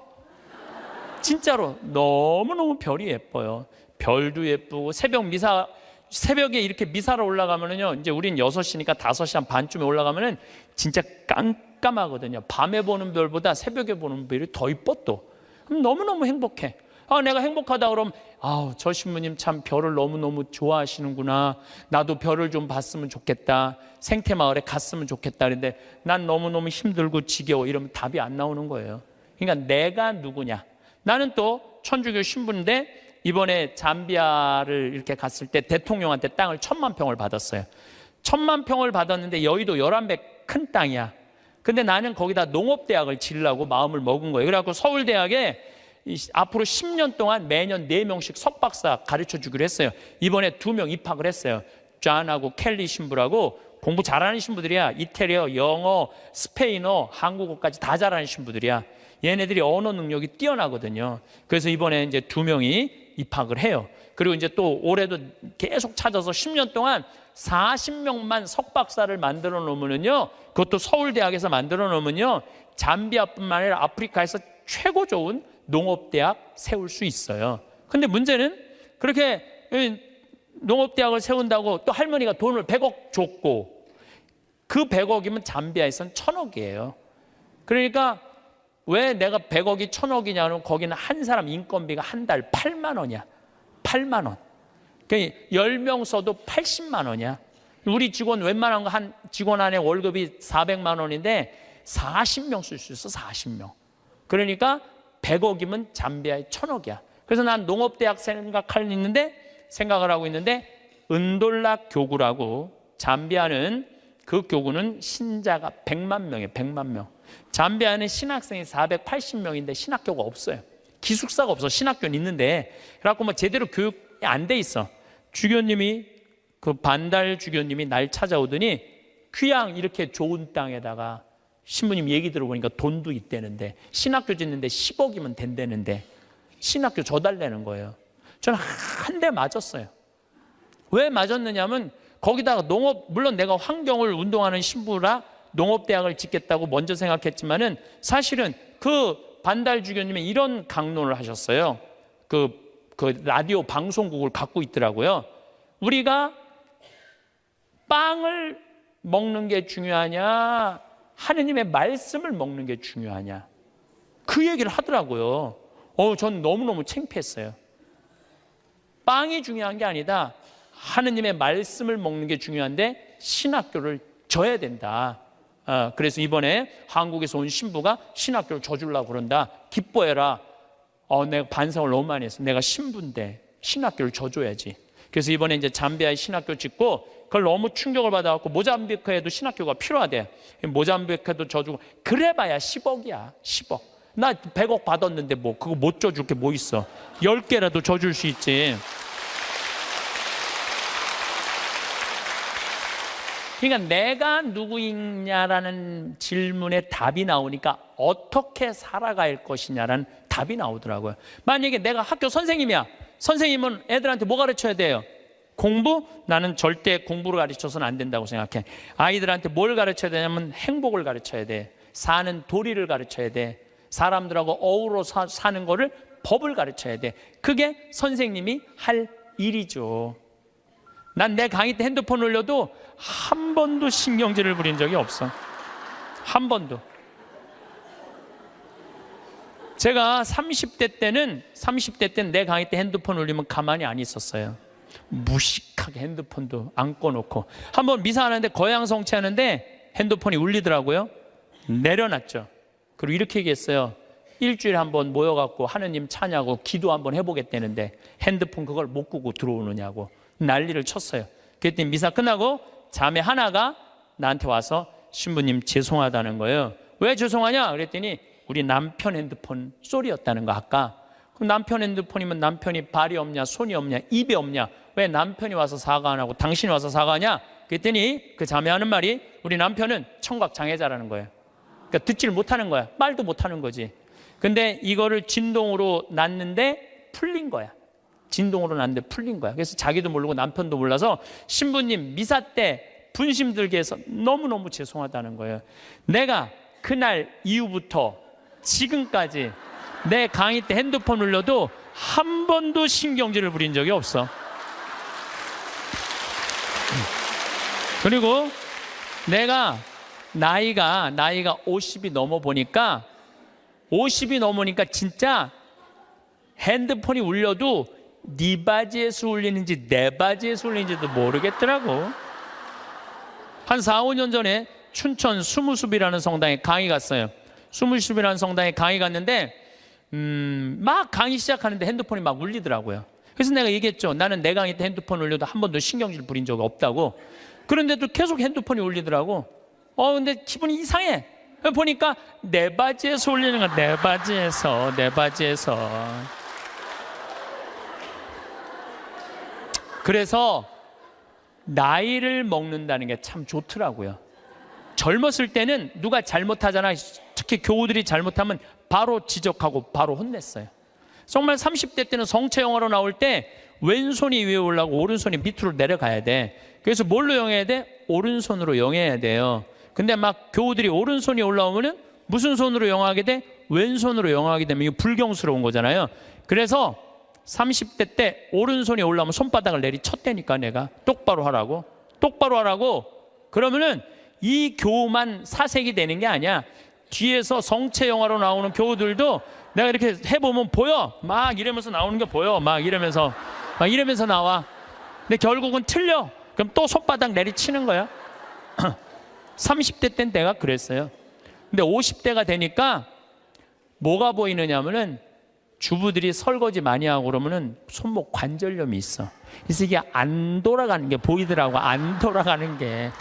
[SPEAKER 1] 진짜로 너무너무 별이 예뻐요. 별도 예쁘고 새벽에 이렇게 미사를 올라가면은요 이제 우린 6시니까 5시 한 반쯤에 올라가면은 진짜 깜깜하거든요. 밤에 보는 별보다 새벽에 보는 별이 더 이뻐 또. 너무너무 행복해. 내가 행복하다 그러면 저 신부님 참 별을 너무너무 좋아하시는구나. 나도 별을 좀 봤으면 좋겠다. 생태마을에 갔으면 좋겠다. 그런데 난 너무너무 힘들고 지겨워. 이러면 답이 안 나오는 거예요. 그러니까 내가 누구냐. 나는 또 천주교 신부인데 이번에 잠비아를 이렇게 갔을 때 대통령한테 땅을 1000만 평을 받았어요. 1000만 평을 받았는데 여의도 11배 큰 땅이야. 근데 나는 거기다 농업대학을 지으려고 마음을 먹은 거예요. 그래갖고 서울대학에 앞으로 10년 동안 매년 4명씩 석박사 가르쳐 주기로 했어요. 이번에 2명 입학을 했어요. 존하고 켈리 신부라고 공부 잘하는 신부들이야. 이태리어, 영어, 스페인어, 한국어까지 다 잘하는 신부들이야. 얘네들이 언어 능력이 뛰어나거든요. 그래서 이번에 이제 2명이 입학을 해요. 그리고 이제 또 올해도 계속 찾아서 10년 동안 40명만 석박사를 만들어 놓으면요, 그것도 서울대학에서 만들어 놓으면요, 잠비아뿐만 아니라 아프리카에서 최고 좋은 농업대학 세울 수 있어요. 근데 문제는 그렇게 농업대학을 세운다고 또 할머니가 돈을 100억 줬고, 그 100억이면 잠비아에서는 1000억이에요. 그러니까 왜 내가 100억이 1000억이냐면 거기는 한 사람 인건비가 한 달 8만 원이야. 8만 원. 그러니까 10명 써도 80만 원이야. 우리 직원 웬만한 거 한 직원 안에 월급이 400만 원인데 40명 쓸 수 있어. 40명. 그러니까 100억이면 잠비아에 1000억이야. 그래서 난 농업대학 생각을 하고 있는데 은돌락 교구라고, 잠비아는 그 교구는 신자가 100만 명이에요. 100만 명. 잠비아는 신학생이 480명인데 신학교가 없어요. 기숙사가 없어. 신학교는 있는데. 그래갖고 뭐 제대로 교육이 안 돼 있어. 주교님이, 그 반달 주교님이 날 찾아오더니 귀양 이렇게 좋은 땅에다가 신부님 얘기 들어보니까 돈도 있대는데, 신학교 짓는데 10억이면 된다는데 신학교 줘달라는 거예요. 저는 한 대 맞았어요. 왜 맞았느냐면 거기다가 농업, 물론 내가 환경을 운동하는 신부라 농업대학을 짓겠다고 먼저 생각했지만은 사실은 그 반달 주교님이 이런 강론을 하셨어요. 그 라디오 방송국을 갖고 있더라고요. 우리가 빵을 먹는 게 중요하냐, 하느님의 말씀을 먹는 게 중요하냐, 그 얘기를 하더라고요. 전 너무너무 창피했어요. 빵이 중요한 게 아니다. 하느님의 말씀을 먹는 게 중요한데 신학교를 줘야 된다. 그래서 이번에 한국에서 온 신부가 신학교를 줘주려고 그런다. 기뻐해라. 내가 반성을 너무 많이 했어. 내가 신부인데 신학교를 줘줘야지. 그래서 이번에 이제 잠비아에 신학교 짓고, 그걸 너무 충격을 받아갖고 모잠비크에도 신학교가 필요하대. 모잠비크에도 줘주고, 그래봐야 10억이야. 10억. 나 100억 받았는데 뭐 그거 못 줘줄 게 뭐 있어. 10개라도 줘줄 수 있지. 그러니까 내가 누구이냐라는 질문에 답이 나오니까 어떻게 살아갈 것이냐라는 답이 나오더라고요. 만약에 내가 학교 선생님이야. 선생님은 애들한테 뭐 가르쳐야 돼요? 공부? 나는 절대 공부를 가르쳐서는 안 된다고 생각해. 아이들한테 뭘 가르쳐야 되냐면 행복을 가르쳐야 돼. 사는 도리를 가르쳐야 돼. 사람들하고 어우러 사는 거를, 법을 가르쳐야 돼. 그게 선생님이 할 일이죠. 난 내 강의 때 핸드폰 올려도 한 번도 신경질을 부린 적이 없어. 한 번도. 제가 30대 때는 내 강의 때 핸드폰 올리면 가만히 안 있었어요. 무식하게 핸드폰도 안 꺼놓고. 한번 미사 하는데 거양성체 하는데 핸드폰이 울리더라고요. 내려놨죠. 그리고 이렇게 얘기했어요. 일주일에 한번 모여갖고 하느님 찬양하고 기도 한번 해보겠다는데 핸드폰 그걸 못 끄고 들어오느냐고 난리를 쳤어요. 그랬더니 미사 끝나고 자매 하나가 나한테 와서 신부님 죄송하다는 거예요. 왜 죄송하냐? 그랬더니 우리 남편 핸드폰 소리였다는 거 아까. 그럼 남편 핸드폰이면 남편이 발이 없냐, 손이 없냐, 입이 없냐, 왜 남편이 와서 사과 안 하고 당신이 와서 사과하냐? 그랬더니 그 자매 하는 말이 우리 남편은 청각 장애자라는 거예요. 그러니까 듣지를 못하는 거야. 말도 못하는 거지. 근데 이거를 진동으로 놨는데 풀린 거야. 진동으로 놨는데 풀린 거야. 그래서 자기도 모르고 남편도 몰라서 신부님 미사 때 분심 들게 해서 너무너무 죄송하다는 거예요. 내가 그날 이후부터 지금까지 내 강의 때 핸드폰 울려도 한 번도 신경질을 부린 적이 없어. 그리고 내가 나이가 50이 넘어 보니까 50이 넘으니까 진짜 핸드폰이 울려도 네 바지에서 울리는지 내 바지에서 울리는지도 모르겠더라고. 한 4, 5년 전에 춘천 수무숲이라는 성당에 강의 갔어요. 수무숲이라는 성당에 강의 갔는데 막 강의 시작하는데 핸드폰이 막 울리더라고요. 그래서 내가 얘기했죠. 나는 내 강의 때 핸드폰 울려도 한 번도 신경질 부린 적이 없다고. 그런데도 계속 핸드폰이 울리더라고. 근데 기분이 이상해. 보니까 내 바지에서 울리는 거야. 내 바지에서. 그래서 나이를 먹는다는 게 참 좋더라고요. 젊었을 때는 누가 잘못하잖아. 특히 교우들이 잘못하면 바로 지적하고 바로 혼냈어요. 정말 30대 때는 성체 영화로 나올 때 왼손이 위에 올라가고 오른손이 밑으로 내려가야 돼. 그래서 뭘로 영해야 돼? 오른손으로 영해야 돼요. 근데 막 교우들이 오른손이 올라오면은 무슨 손으로 영하게 돼? 왼손으로 영하게 되면 이거 불경스러운 거잖아요. 그래서 30대 때 오른손이 올라오면 손바닥을 내리쳤다니까. 내가 똑바로 하라고. 그러면은 이 교우만 사색이 되는 게 아니야. 뒤에서 성체 영화로 나오는 교우들도 내가 이렇게 해보면 보여. 막 이러면서 나오는 게 보여. 막 이러면서 나와. 근데 결국은 틀려. 그럼 또 손바닥 내리치는 거야. 30대 때는 내가 그랬어요. 근데 50대가 되니까 뭐가 보이느냐면은 주부들이 설거지 많이 하고 그러면은 손목 관절염이 있어. 그래서 이게 안 돌아가는 게 보이더라고. 안 돌아가니까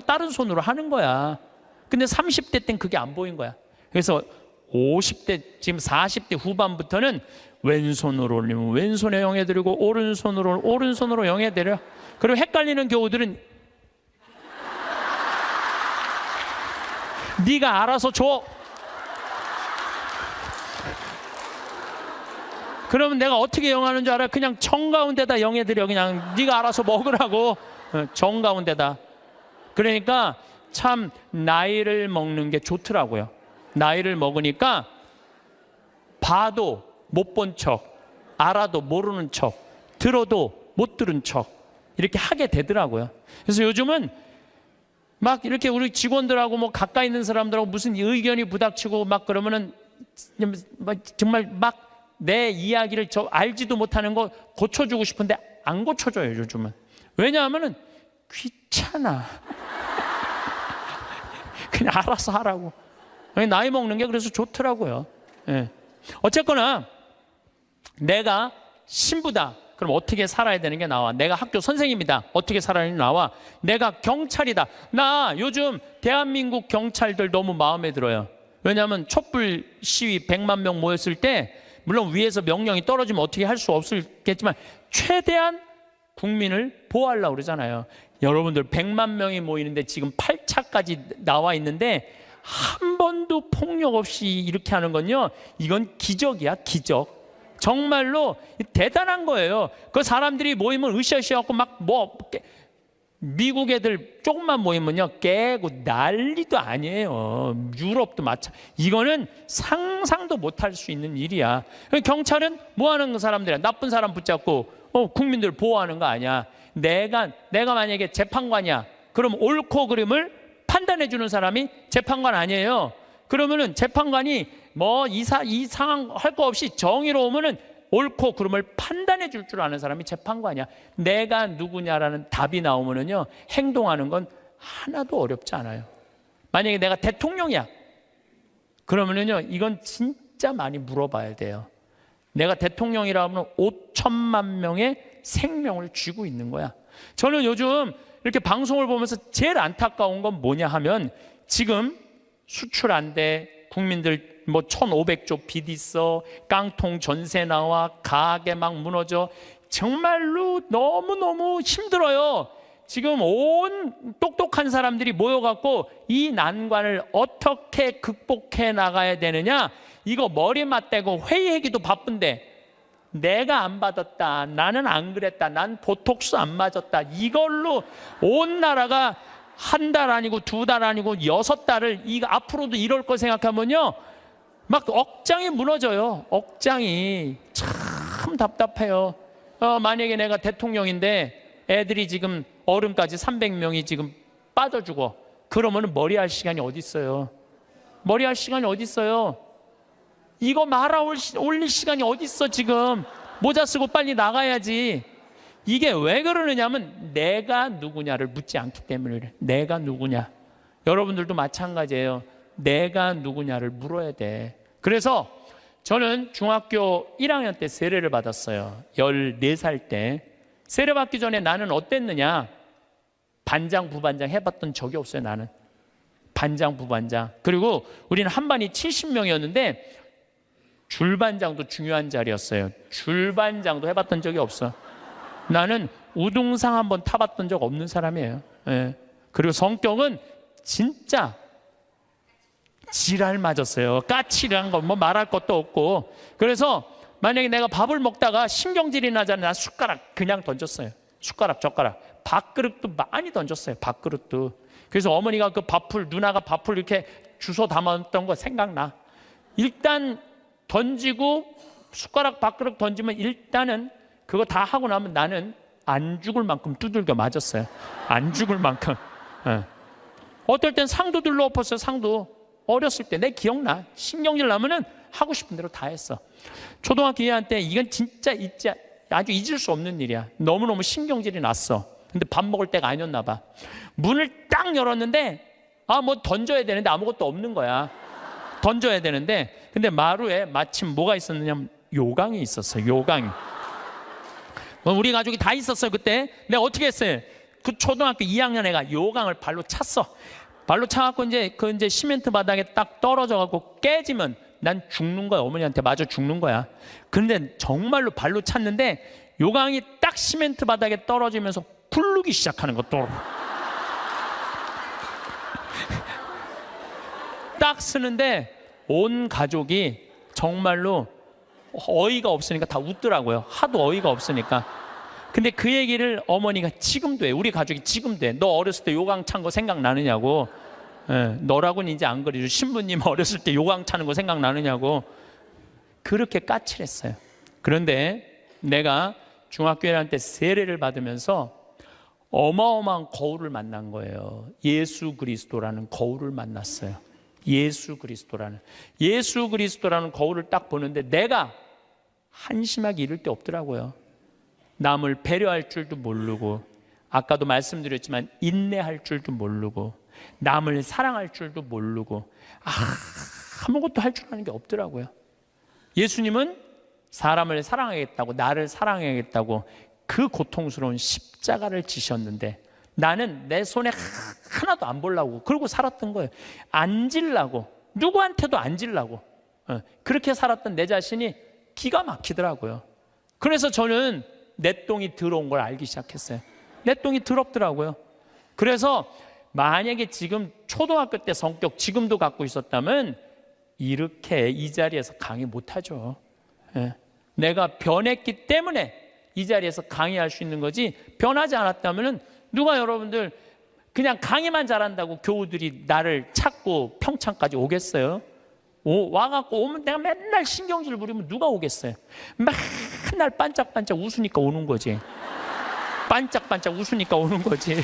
[SPEAKER 1] 다른 손으로 하는 거야. 근데 30대 땐 그게 안 보인 거야. 그래서 50대, 지금 40대 후반부터는 왼손으로 올리면 왼손에 영해드리고 오른손으로 영해드려. 그리고 헷갈리는 교우들은 네가 알아서 줘. 그러면 내가 어떻게 영하는 줄 알아? 그냥 정가운데다 영해드려. 그냥 네가 알아서 먹으라고. 정가운데다. 그러니까 참 나이를 먹는 게 좋더라고요. 나이를 먹으니까 봐도 못 본 척, 알아도 모르는 척, 들어도 못 들은 척 이렇게 하게 되더라고요. 그래서 요즘은 막 이렇게 우리 직원들하고 뭐 가까이 있는 사람들하고 무슨 의견이 부닥치고 막 그러면은 정말 막 내 이야기를 저 알지도 못하는 거 고쳐주고 싶은데 안 고쳐줘요, 요즘은. 왜냐하면은 귀찮아. 그냥 알아서 하라고. 나이 먹는 게 그래서 좋더라고요. 예. 어쨌거나 내가 신부다. 그럼 어떻게 살아야 되는 게 나와. 내가 학교 선생님이다. 어떻게 살아야 되는 게 나와. 내가 경찰이다. 나 요즘 대한민국 경찰들 너무 마음에 들어요. 왜냐하면 촛불 시위 100만 명 모였을 때 물론 위에서 명령이 떨어지면 어떻게 할 수 없겠지만 최대한 국민을 보호하려고 그러잖아요. 여러분들 100만 명이 모이는데 지금 8차까지 나와 있는데 한 번도 폭력 없이 이렇게 하는 건요, 이건 기적이야, 기적. 정말로 대단한 거예요. 그 사람들이 모이면 으쌰으쌰하고 막 미국 애들 조금만 모이면요 깨고 난리도 아니에요. 유럽도 마찬가지. 이거는 상상도 못할 수 있는 일이야. 경찰은 뭐 하는 사람들이야? 나쁜 사람 붙잡고 국민들 보호하는 거 아니야. 내가 만약에 재판관이야. 그럼 옳고 그름을 판단해 주는 사람이 재판관 아니에요. 그러면은 재판관이 뭐 이 상황 할 거 없이 정의로우면은 옳고 그름을 판단해 줄 줄 아는 사람이 재판관이야. 내가 누구냐라는 답이 나오면은요 행동하는 건 하나도 어렵지 않아요. 만약에 내가 대통령이야. 그러면은요 이건 진짜 많이 물어봐야 돼요. 내가 대통령이라 하면 5천만 명의 생명을 쥐고 있는 거야. 저는 요즘 이렇게 방송을 보면서 제일 안타까운 건 뭐냐 하면 지금 수출 안 돼. 국민들 뭐 1,500조 빚 있어. 깡통 전세 나와. 가게 막 무너져. 정말로 너무너무 힘들어요. 지금 온 똑똑한 사람들이 모여갖고 이 난관을 어떻게 극복해 나가야 되느냐, 이거 머리 맞대고 회의하기도 바쁜데 내가 안 받았다, 나는 안 그랬다, 난 보톡스 안 맞았다, 이걸로 온 나라가 한 달 아니고 2달 아니고 6달을 이거 앞으로도 이럴 거 생각하면요 막 억장이 무너져요. 억장이 참 답답해요. 만약에 내가 대통령인데 애들이 지금 어른까지 300명이 지금 빠져 죽어. 그러면 머리할 시간이 어디 있어요? 머리할 시간이 어디 있어요? 이거 말아 올릴 시간이 어디 있어? 지금 모자 쓰고 빨리 나가야지. 이게 왜 그러느냐면 내가 누구냐를 묻지 않기 때문에 그래. 내가 누구냐. 여러분들도 마찬가지예요. 내가 누구냐를 물어야 돼. 그래서 저는 중학교 1학년 때 세례를 받았어요. 14살 때. 세례 받기 전에 나는 어땠느냐. 반장 부반장 해봤던 적이 없어요. 나는 반장 부반장. 그리고 우리는 한 반이 70명이었는데 줄반장도 중요한 자리였어요. 줄반장도 해봤던 적이 없어. 나는 우등상 한번 타봤던 적 없는 사람이에요. 예. 그리고 성격은 진짜 지랄 맞았어요. 까칠한 거 뭐 말할 것도 없고. 그래서 만약에 내가 밥을 먹다가 신경질이 나잖아요. 난 숟가락 그냥 던졌어요. 숟가락, 젓가락. 밥그릇도 많이 던졌어요. 밥그릇도. 그래서 어머니가 그 밥풀, 누나가 밥풀 이렇게 주워 담았던 거 생각나. 일단 던지고 숟가락, 밥그릇 던지면 일단은 그거 다 하고 나면 나는 안 죽을 만큼 두들겨 맞았어요. 안 죽을 만큼. 예. 어떨 땐 상도 들러 엎었어요. 상도. 어렸을 때 내 기억나. 신경질 나면은 하고 싶은 대로 다 했어. 초등학교 2학년 때 이건 진짜 아주 잊을 수 없는 일이야. 너무너무 신경질이 났어. 근데 밥 먹을 때가 아니었나 봐. 문을 딱 열었는데 뭐 던져야 되는데 아무것도 없는 거야. 던져야 되는데 근데 마루에 마침 뭐가 있었느냐면 요강이 있었어요. 요강이. 우리 가족이 다 있었어요. 그때 내가 어떻게 했어요? 그 초등학교 2학년 애가 요강을 발로 찼어. 발로 차갖고 이제 시멘트 바닥에 딱 떨어져갖고 깨지면 난 죽는 거야. 어머니한테 맞아 죽는 거야. 근데 정말로 발로 찼는데 요강이 딱 시멘트 바닥에 떨어지면서 푸르기 시작하는 것도 딱 쓰는데 온 가족이 정말로 어이가 없으니까 다 웃더라고요. 하도 어이가 없으니까. 근데 그 얘기를 어머니가 지금도 해. 우리 가족이 지금도 해. 너 어렸을 때 요강 찬 거 생각나느냐고. 예, 너라고는 이제 안 그래도 신부님 어렸을 때 요강 차는 거 생각나느냐고. 그렇게 까칠했어요. 그런데 내가 중학교 1학년 때 세례를 받으면서 어마어마한 거울을 만난 거예요. 예수 그리스도라는 거울을 만났어요. 예수 그리스도라는 거울을 딱 보는데 내가 한심하게 이를 데 없더라고요. 남을 배려할 줄도 모르고, 아까도 말씀드렸지만 인내할 줄도 모르고, 남을 사랑할 줄도 모르고, 아무것도 할 줄 아는 게 없더라고요. 예수님은 사람을 사랑하겠다고, 나를 사랑하겠다고 그 고통스러운 십자가를 지셨는데 나는 내 손에 하나도 안 보려고 그러고 살았던 거예요. 안 질라고, 누구한테도 안 질라고. 그렇게 살았던 내 자신이 기가 막히더라고요. 그래서 저는 내 똥이 더러운 걸 알기 시작했어요. 내 똥이 더럽더라고요. 그래서 만약에 지금 초등학교 때 성격 지금도 갖고 있었다면 이렇게 이 자리에서 강의 못하죠. 내가 변했기 때문에 이 자리에서 강의할 수 있는 거지, 변하지 않았다면 누가 여러분들 그냥 강의만 잘한다고 교우들이 나를 찾고 평창까지 오겠어요? 와갖고 오면 내가 맨날 신경질 부리면 누가 오겠어요? 맨날 반짝반짝 웃으니까 오는 거지. 반짝반짝 웃으니까 오는 거지.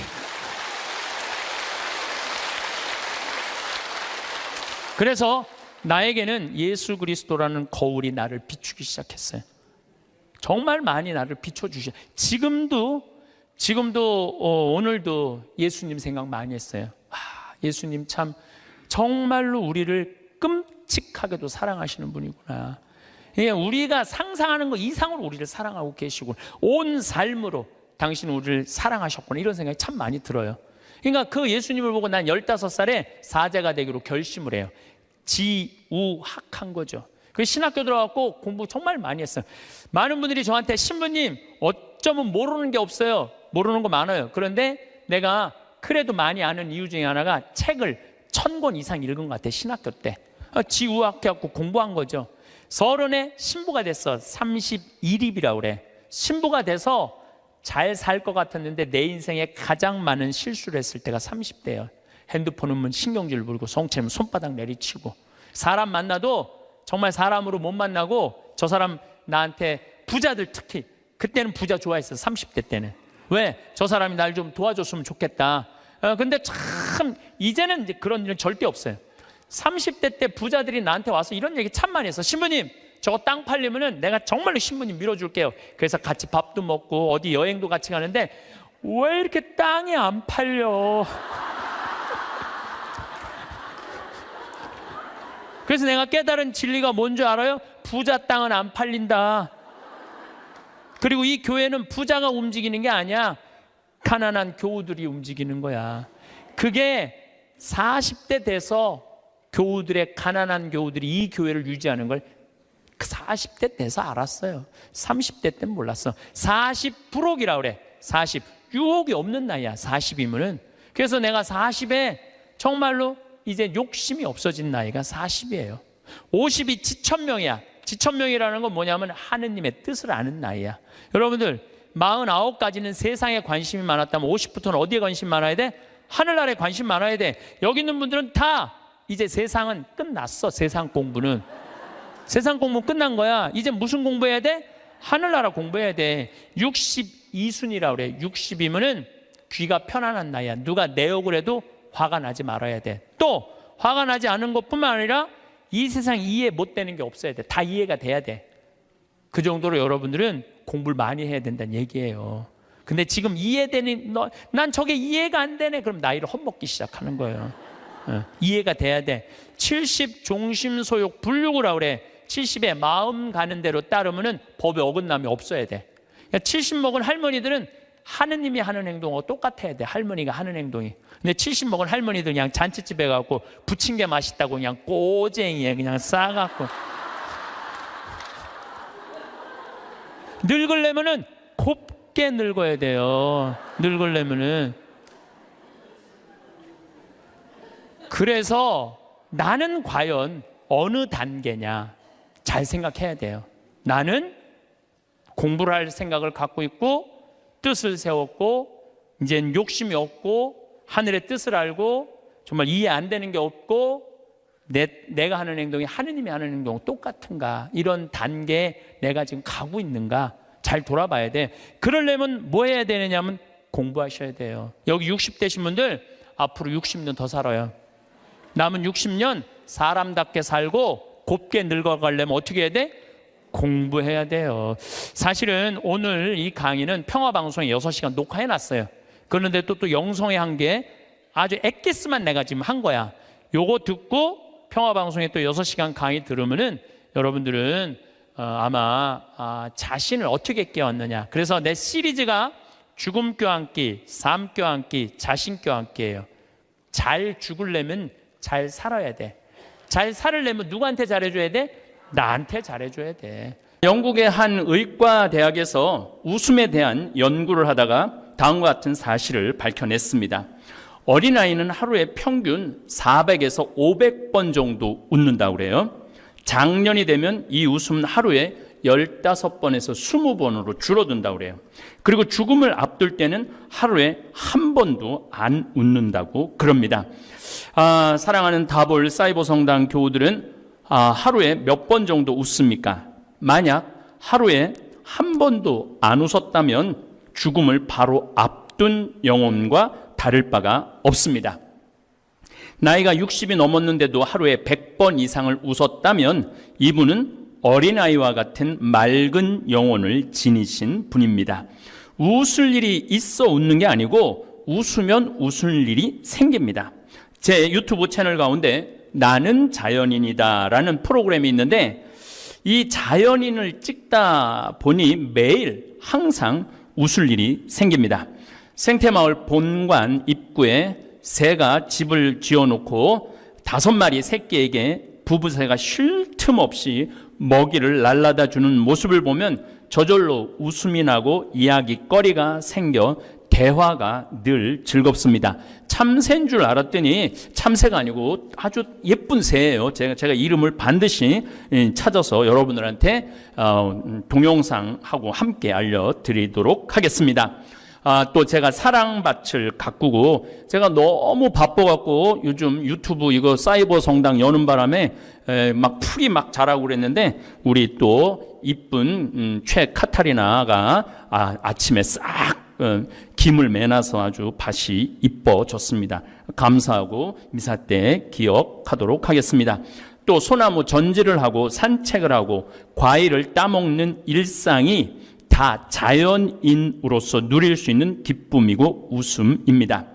[SPEAKER 1] 그래서 나에게는 예수 그리스도라는 거울이 나를 비추기 시작했어요. 정말 많이 나를 비춰주셔. 지금도 오늘도 예수님 생각 많이 했어요. 예수님 참 정말로 우리를 끔찍하게도 사랑하시는 분이구나. 우리가 상상하는 것 이상으로 우리를 사랑하고 계시고 온 삶으로 당신은 우리를 사랑하셨구나, 이런 생각이 참 많이 들어요. 그러니까 그 예수님을 보고 난 15살에 사제가 되기로 결심을 해요. 지우학한 거죠. 그 신학교 들어갔고 공부 정말 많이 했어요. 많은 분들이 저한테 신부님 어쩌면 모르는 게 없어요. 모르는 거 많아요. 그런데 내가 그래도 많이 아는 이유 중에 하나가 책을 1000권 이상 읽은 것 같아요. 신학교 때 지우학해갖고 공부한 거죠. 30에 신부가 됐어. 31입이라고 그래. 신부가 돼서 잘 살 것 같았는데 내 인생에 가장 많은 실수를 했을 때가 30대예요. 핸드폰은 신경질 부리고 성체는 손바닥 내리치고, 사람 만나도 정말 사람으로 못 만나고, 저 사람 나한테 부자들 특히 그때는 부자 좋아했어요. 30대 때는. 왜? 저 사람이 날 좀 도와줬으면 좋겠다. 근데 참 이제는 이제 그런 일은 절대 없어요. 30대 때 부자들이 나한테 와서 이런 얘기 참 많이 했어. 신부님 저거 땅 팔리면은 내가 정말로 신부님 밀어줄게요. 그래서 같이 밥도 먹고 어디 여행도 같이 가는데 왜 이렇게 땅이 안 팔려? 그래서 내가 깨달은 진리가 뭔지 알아요? 부자 땅은 안 팔린다. 그리고 이 교회는 부자가 움직이는 게 아니야. 가난한 교우들이 움직이는 거야. 그게 40대 돼서 가난한 교우들이 이 교회를 유지하는 걸 40대 돼서 알았어요. 30대 때는 몰랐어. 40부록이라 그래. 40. 유혹이 없는 나이야. 40이면은. 그래서 내가 40에 정말로 이제 욕심이 없어진 나이가 40이에요. 50이 지천명이야. 지천명이라는 건 뭐냐면 하느님의 뜻을 아는 나이야. 여러분들 49까지는 세상에 관심이 많았다면 50부터는 어디에 관심이 많아야 돼? 하늘나라에 관심 많아야 돼. 여기 있는 분들은 다 이제 세상은 끝났어. 세상 공부는. 세상 공부 끝난 거야. 이제 무슨 공부해야 돼? 하늘나라 공부해야 돼. 62순이라고 그래. 60이면은 귀가 편안한 나이야. 누가 내 욕을 해도 화가 나지 말아야 돼. 또 화가 나지 않은 것뿐만 아니라 이 세상 이해 못 되는 게 없어야 돼. 다 이해가 돼야 돼. 그 정도로 여러분들은 공부를 많이 해야 된다는 얘기예요. 근데 지금 이해되니 난 저게 이해가 안 되네. 그럼 나이를 헛먹기 시작하는 거예요. 이해가 돼야 돼. 70 종심소욕 불육이라고 그래. 70에 마음 가는 대로 따르면은 법에 어긋남이 없어야 돼. 그러니까 70 먹은 할머니들은 하느님이 하는 행동하고 똑같아야 돼. 할머니가 하는 행동이. 근데 70 먹은 할머니들 그냥 잔치집에 가고 부친 게 맛있다고 그냥 꼬쟁이에 그냥 싸갖고 늙으려면은 곱게 늙어야 돼요. 늙으려면은. 그래서 나는 과연 어느 단계냐 잘 생각해야 돼요. 나는 공부를 할 생각을 갖고 있고 뜻을 세웠고 이제는 욕심이 없고 하늘의 뜻을 알고 정말 이해 안 되는 게 없고 내가 하는 행동이 하느님이 하는 행동 똑같은가, 이런 단계에 내가 지금 가고 있는가 잘 돌아봐야 돼. 그러려면 뭐 해야 되느냐면 공부하셔야 돼요. 여기 60대신 분들 앞으로 60년 더 살아요. 남은 60년 사람답게 살고 곱게 늙어가려면 어떻게 해야 돼? 공부해야 돼요. 사실은 오늘 이 강의는 평화방송에 6시간 녹화해놨어요. 그런데 또 영성에 한 게 아주 엑기스만 내가 지금 한 거야. 요거 듣고 평화방송에 또 6시간 강의 들으면은 여러분들은 아마 자신을 어떻게 깨웠느냐. 그래서 내 시리즈가 죽음 껴안기, 삶 껴안기, 자신 껴안기예요. 잘 죽으려면 잘 살아야 돼. 잘 살으려면 누구한테 잘해줘야 돼? 나한테 잘해줘야 돼. 영국의 한 의과대학에서 웃음에 대한 연구를 하다가 다음과 같은 사실을 밝혀냈습니다. 어린아이는 하루에 평균 400에서 500번 정도 웃는다고 그래요. 장년이 되면 이 웃음은 하루에 15번에서 20번으로 줄어든다고 그래요. 그리고 죽음을 앞둘 때는 하루에 한 번도 안 웃는다고 그럽니다. 사랑하는 다볼 사이버 성당 교우들은 하루에 몇 번 정도 웃습니까? 만약 하루에 한 번도 안 웃었다면 죽음을 바로 앞둔 영혼과 다를 바가 없습니다. 나이가 60이 넘었는데도 하루에 100번 이상을 웃었다면 이분은 어린아이와 같은 맑은 영혼을 지니신 분입니다. 웃을 일이 있어 웃는 게 아니고 웃으면 웃을 일이 생깁니다. 제 유튜브 채널 가운데 나는 자연인이다 라는 프로그램이 있는데 이 자연인을 찍다 보니 매일 항상 웃을 일이 생깁니다. 생태마을 본관 입구에 새가 집을 지어놓고 5마리 새끼에게 부부새가 쉴 틈 없이 먹이를 날라다 주는 모습을 보면 저절로 웃음이 나고 이야기거리가 생겨 대화가 늘 즐겁습니다. 참새인 줄 알았더니 참새가 아니고 아주 예쁜 새예요. 제가 이름을 반드시 찾아서 여러분들한테 동영상하고 함께 알려드리도록 하겠습니다. 또 제가 사랑밭을 가꾸고 제가 너무 바빠갖고 요즘 유튜브 이거 사이버 성당 여는 바람에 막 풀이 막 자라고 그랬는데 우리 또 이쁜 최 카타리나가 아침에 싹 김을 매놔서 아주 밭이 이뻐졌습니다. 감사하고 미사 때 기억하도록 하겠습니다. 또 소나무 전지를 하고 산책을 하고 과일을 따먹는 일상이 다 자연인으로서 누릴 수 있는 기쁨이고 웃음입니다.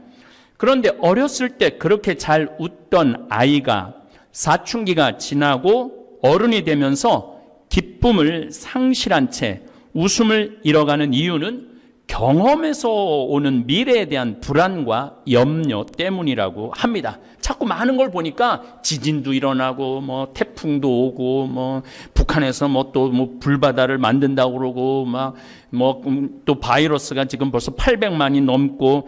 [SPEAKER 1] 그런데 어렸을 때 그렇게 잘 웃던 아이가 사춘기가 지나고 어른이 되면서 기쁨을 상실한 채 웃음을 잃어가는 이유는 경험에서 오는 미래에 대한 불안과 염려 때문이라고 합니다. 자꾸 많은 걸 보니까 지진도 일어나고 태풍도 오고 북한에서 뭐 또 뭐 불바다를 만든다고 그러고 막 뭐 또 바이러스가 지금 벌써 800만이 넘고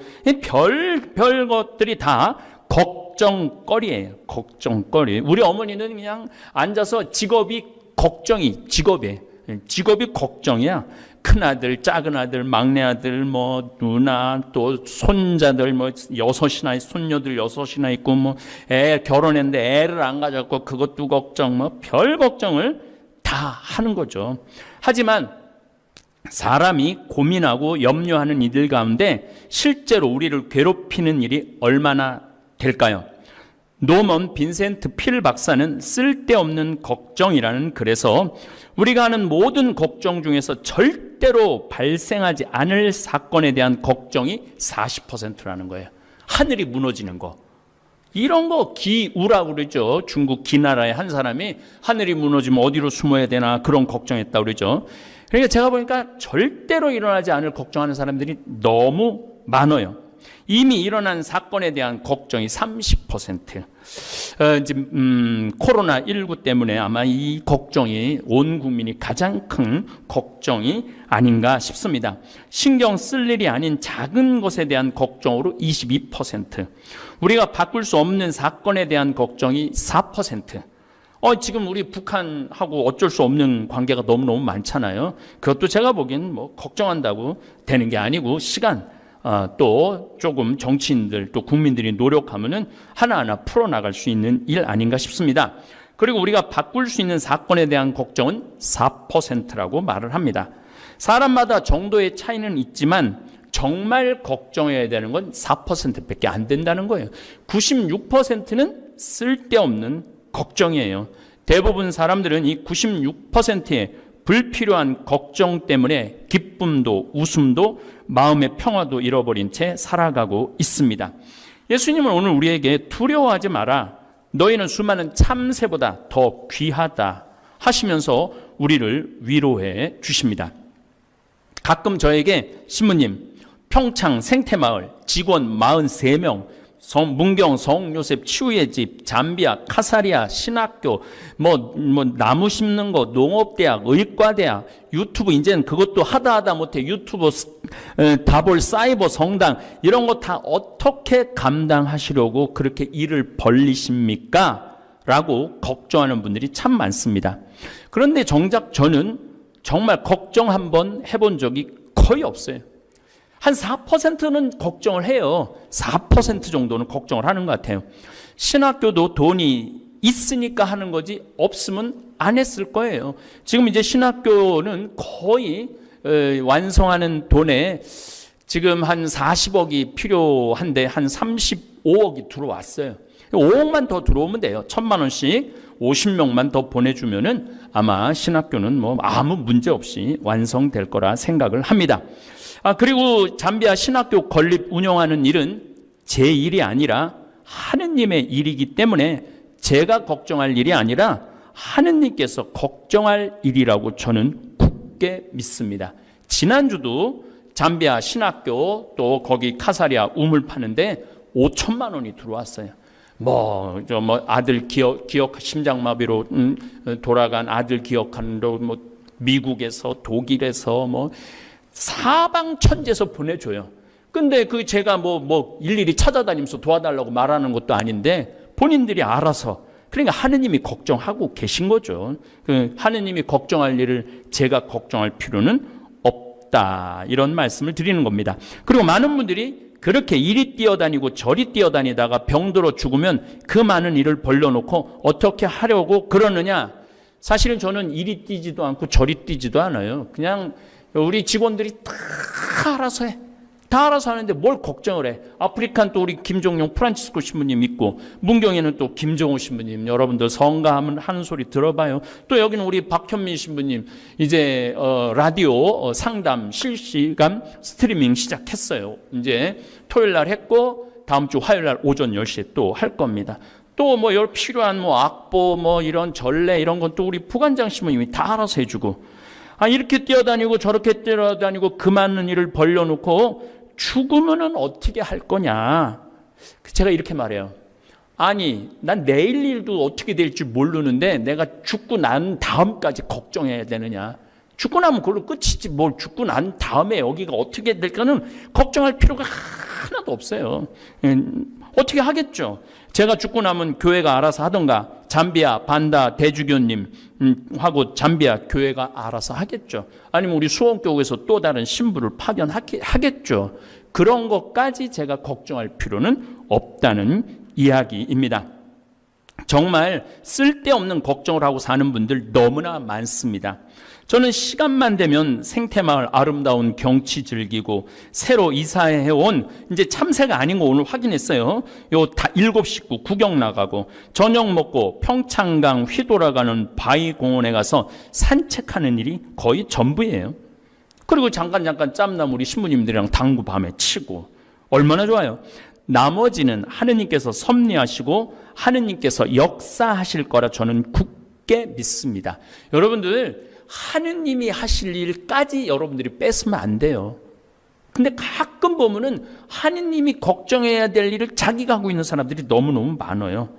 [SPEAKER 1] 별 것들이 다 걱정거리예요. 걱정거리. 우리 어머니는 그냥 앉아서 직업이 걱정이야. 큰아들, 작은아들, 막내아들, 뭐 누나, 또 손자들 뭐 6이나 손녀들 6이나 있고 뭐 애 결혼했는데 애를 안 가졌고 그것도 걱정, 뭐 별 걱정을 다 하는 거죠. 하지만 사람이 고민하고 염려하는 이들 가운데 실제로 우리를 괴롭히는 일이 얼마나 될까요? 노먼 빈센트 필 박사는 쓸데없는 걱정이라는 글에서 우리가 하는 모든 걱정 중에서 절대로 발생하지 않을 사건에 대한 걱정이 40%라는 거예요. 하늘이 무너지는 거. 이런 거 기우라고 그러죠. 중국 기나라의 한 사람이 하늘이 무너지면 어디로 숨어야 되나 그런 걱정했다고 그러죠. 그러니까 제가 보니까 절대로 일어나지 않을 걱정하는 사람들이 너무 많아요. 이미 일어난 사건에 대한 걱정이 30%. 코로나19 때문에 아마 이 걱정이 온 국민이 가장 큰 걱정이 아닌가 싶습니다. 신경 쓸 일이 아닌 작은 것에 대한 걱정으로 22%. 우리가 바꿀 수 없는 사건에 대한 걱정이 4%. 지금 우리 북한하고 어쩔 수 없는 관계가 너무너무 많잖아요. 그것도 제가 보기엔 뭐 걱정한다고 되는 게 아니고 시간, 또 조금 정치인들 또 국민들이 노력하면은 하나하나 풀어나갈 수 있는 일 아닌가 싶습니다. 그리고 우리가 바꿀 수 있는 사건에 대한 걱정은 4%라고 말을 합니다. 사람마다 정도의 차이는 있지만 정말 걱정해야 되는 건 4%밖에 안 된다는 거예요. 96%는 쓸데없는 걱정이에요. 대부분 사람들은 이 96%의 불필요한 걱정 때문에 기쁨도 웃음도 마음의 평화도 잃어버린 채 살아가고 있습니다. 예수님은 오늘 우리에게 두려워하지 마라. 너희는 수많은 참새보다 더 귀하다 하시면서 우리를 위로해 주십니다. 가끔 저에게 신부님, 평창 생태마을 직원 43명, 문경 성요셉 치유의 집, 잠비아 카사리아 신학교, 뭐 나무 심는 거, 농업대학, 의과대학, 유튜브 이제는 그것도 하다 못해 유튜브 다볼 사이버 성당 이런 거 다 어떻게 감당하시려고 그렇게 일을 벌리십니까? 라고 걱정하는 분들이 참 많습니다. 그런데 정작 저는 정말 걱정 한번 해본 적이 거의 없어요. 한 4%는 걱정을 해요. 4% 정도는 걱정을 하는 것 같아요. 신학교도 돈이 있으니까 하는 거지 없으면 안 했을 거예요. 지금 이제 신학교는 거의 완성하는 돈에 지금 한 40억이 필요한데 한 35억이 들어왔어요. 5억만 더 들어오면 돼요. 1,000만 원씩 50명만 더 보내주면은 아마 신학교는 뭐 아무 문제 없이 완성될 거라 생각을 합니다. 그리고 잠비아 신학교 건립 운영하는 일은 제 일이 아니라 하느님의 일이기 때문에 제가 걱정할 일이 아니라 하느님께서 걱정할 일이라고 저는 굳게 믿습니다. 지난주도 잠비아 신학교 또 거기 카사리아 우물 파는데 5천만 원이 들어왔어요. 아들 기억 심장마비로 돌아간 아들 기억하는 뭐 미국에서 독일에서 뭐 사방천지에서 보내줘요. 근데 제가 일일이 찾아다니면서 도와달라고 말하는 것도 아닌데 본인들이 알아서, 그러니까 하느님이 걱정하고 계신 거죠. 하느님이 걱정할 일을 제가 걱정할 필요는 없다, 이런 말씀을 드리는 겁니다. 그리고 많은 분들이 그렇게 이리 뛰어다니고 저리 뛰어다니다가 병들어 죽으면 그 많은 일을 벌려놓고 어떻게 하려고 그러느냐. 사실은 저는 이리 뛰지도 않고 저리 뛰지도 않아요. 그냥 우리 직원들이 다 알아서 해. 다 알아서 하는데 뭘 걱정을 해. 아프리칸 또 우리 김종용 프란치스코 신부님 있고, 문경에는 또 김종호 신부님, 여러분들 성가하면 하는 소리 들어봐요. 또 여기는 우리 박현민 신부님 이제 라디오 상담 실시간 스트리밍 시작했어요. 이제 토요일 날 했고 다음 주 화요일 날 오전 10시에 또 할 겁니다. 또 여러 필요한 악보 이런 전례 이런 건 또 우리 부관장 신부님이 다 알아서 해주고, 이렇게 뛰어다니고 저렇게 뛰어다니고 그 많은 일을 벌려놓고 죽으면은 어떻게 할 거냐. 제가 이렇게 말해요. 아니, 난 내일 일도 어떻게 될지 모르는데 내가 죽고 난 다음까지 걱정해야 되느냐. 죽고 나면 그걸로 끝이지 뭘 죽고 난 다음에 여기가 어떻게 될까는 걱정할 필요가 하나도 없어요. 어떻게 하겠죠. 제가 죽고 나면 교회가 알아서 하던가, 잠비아 반다 대주교님 하고 잠비아 교회가 알아서 하겠죠. 아니면 우리 수원교회에서 또 다른 신부를 파견하겠죠. 그런 것까지 제가 걱정할 필요는 없다는 이야기입니다. 정말 쓸데없는 걱정을 하고 사는 분들 너무나 많습니다. 저는 시간만 되면 생태마을 아름다운 경치 즐기고 새로 이사해온 이제 참새가 아닌 거 오늘 확인했어요. 요 다 7식구 구경 나가고 저녁 먹고 평창강 휘돌아가는 바위공원에 가서 산책하는 일이 거의 전부예요. 그리고 잠깐 짬나면 우리 신부님들이랑 당구 밤에 치고 얼마나 좋아요. 나머지는 하느님께서 섭리하시고 하느님께서 역사하실 거라 저는 굳게 믿습니다. 여러분들 하느님이 하실 일까지 여러분들이 뺏으면 안 돼요. 근데 가끔 보면은 하느님이 걱정해야 될 일을 자기가 하고 있는 사람들이 너무너무 많아요.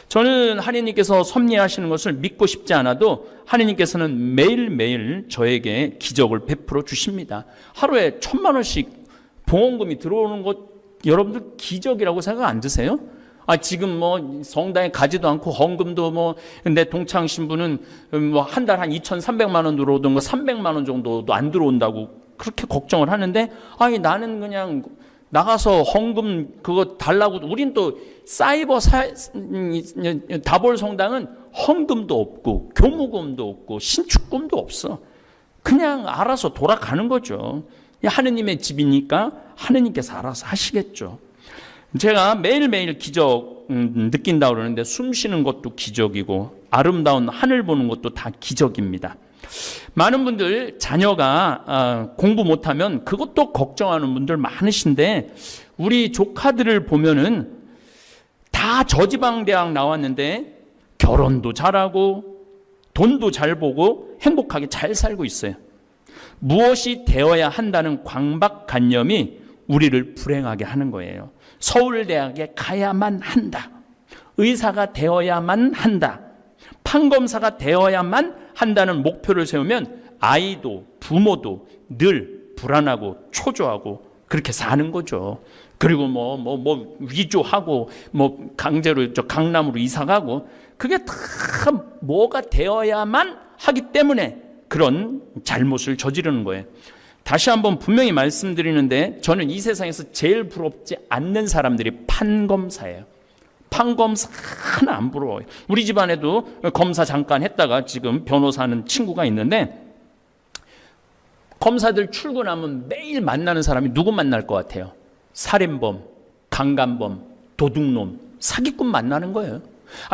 [SPEAKER 1] 저는 하느님께서 섭리하시는 것을 믿고 싶지 않아도 하느님께서는 매일매일 저에게 기적을 베풀어 주십니다. 하루에 1,000만 원씩 봉헌금이 들어오는 것 여러분들 기적이라고 생각 안 드세요? 지금 뭐 성당에 가지도 않고 헌금도 내 동창 신부는 한 달 한 2,300만 원 들어오던 거 300만 원 정도도 안 들어온다고 그렇게 걱정을 하는데, 나는 그냥 나가서 헌금 그거 달라고. 우린 또 사이버 다볼 성당은 헌금도 없고 교무금도 없고 신축금도 없어. 그냥 알아서 돌아가는 거죠. 하느님의 집이니까 하느님께서 알아서 하시겠죠. 제가 매일매일 기적 느낀다고 그러는데 숨 쉬는 것도 기적이고 아름다운 하늘 보는 것도 다 기적입니다. 많은 분들 자녀가 공부 못하면 그것도 걱정하는 분들 많으신데, 우리 조카들을 보면은 다 저지방 대학 나왔는데 결혼도 잘하고 돈도 잘 보고 행복하게 잘 살고 있어요. 무엇이 되어야 한다는 강박관념이 우리를 불행하게 하는 거예요. 서울대학에 가야만 한다. 의사가 되어야만 한다. 판검사가 되어야만 한다는 목표를 세우면 아이도 부모도 늘 불안하고 초조하고 그렇게 사는 거죠. 그리고 위조하고 강제로 강남으로 이사가고, 그게 다 뭐가 되어야만 하기 때문에 그런 잘못을 저지르는 거예요. 다시 한번 분명히 말씀드리는데, 저는 이 세상에서 제일 부럽지 않는 사람들이 판검사예요. 판검사 하나 안 부러워요. 우리 집안에도 검사 잠깐 했다가 지금 변호사하는 친구가 있는데, 검사들 출근하면 매일 만나는 사람이 누구 만날 것 같아요? 살인범, 강간범, 도둑놈, 사기꾼 만나는 거예요.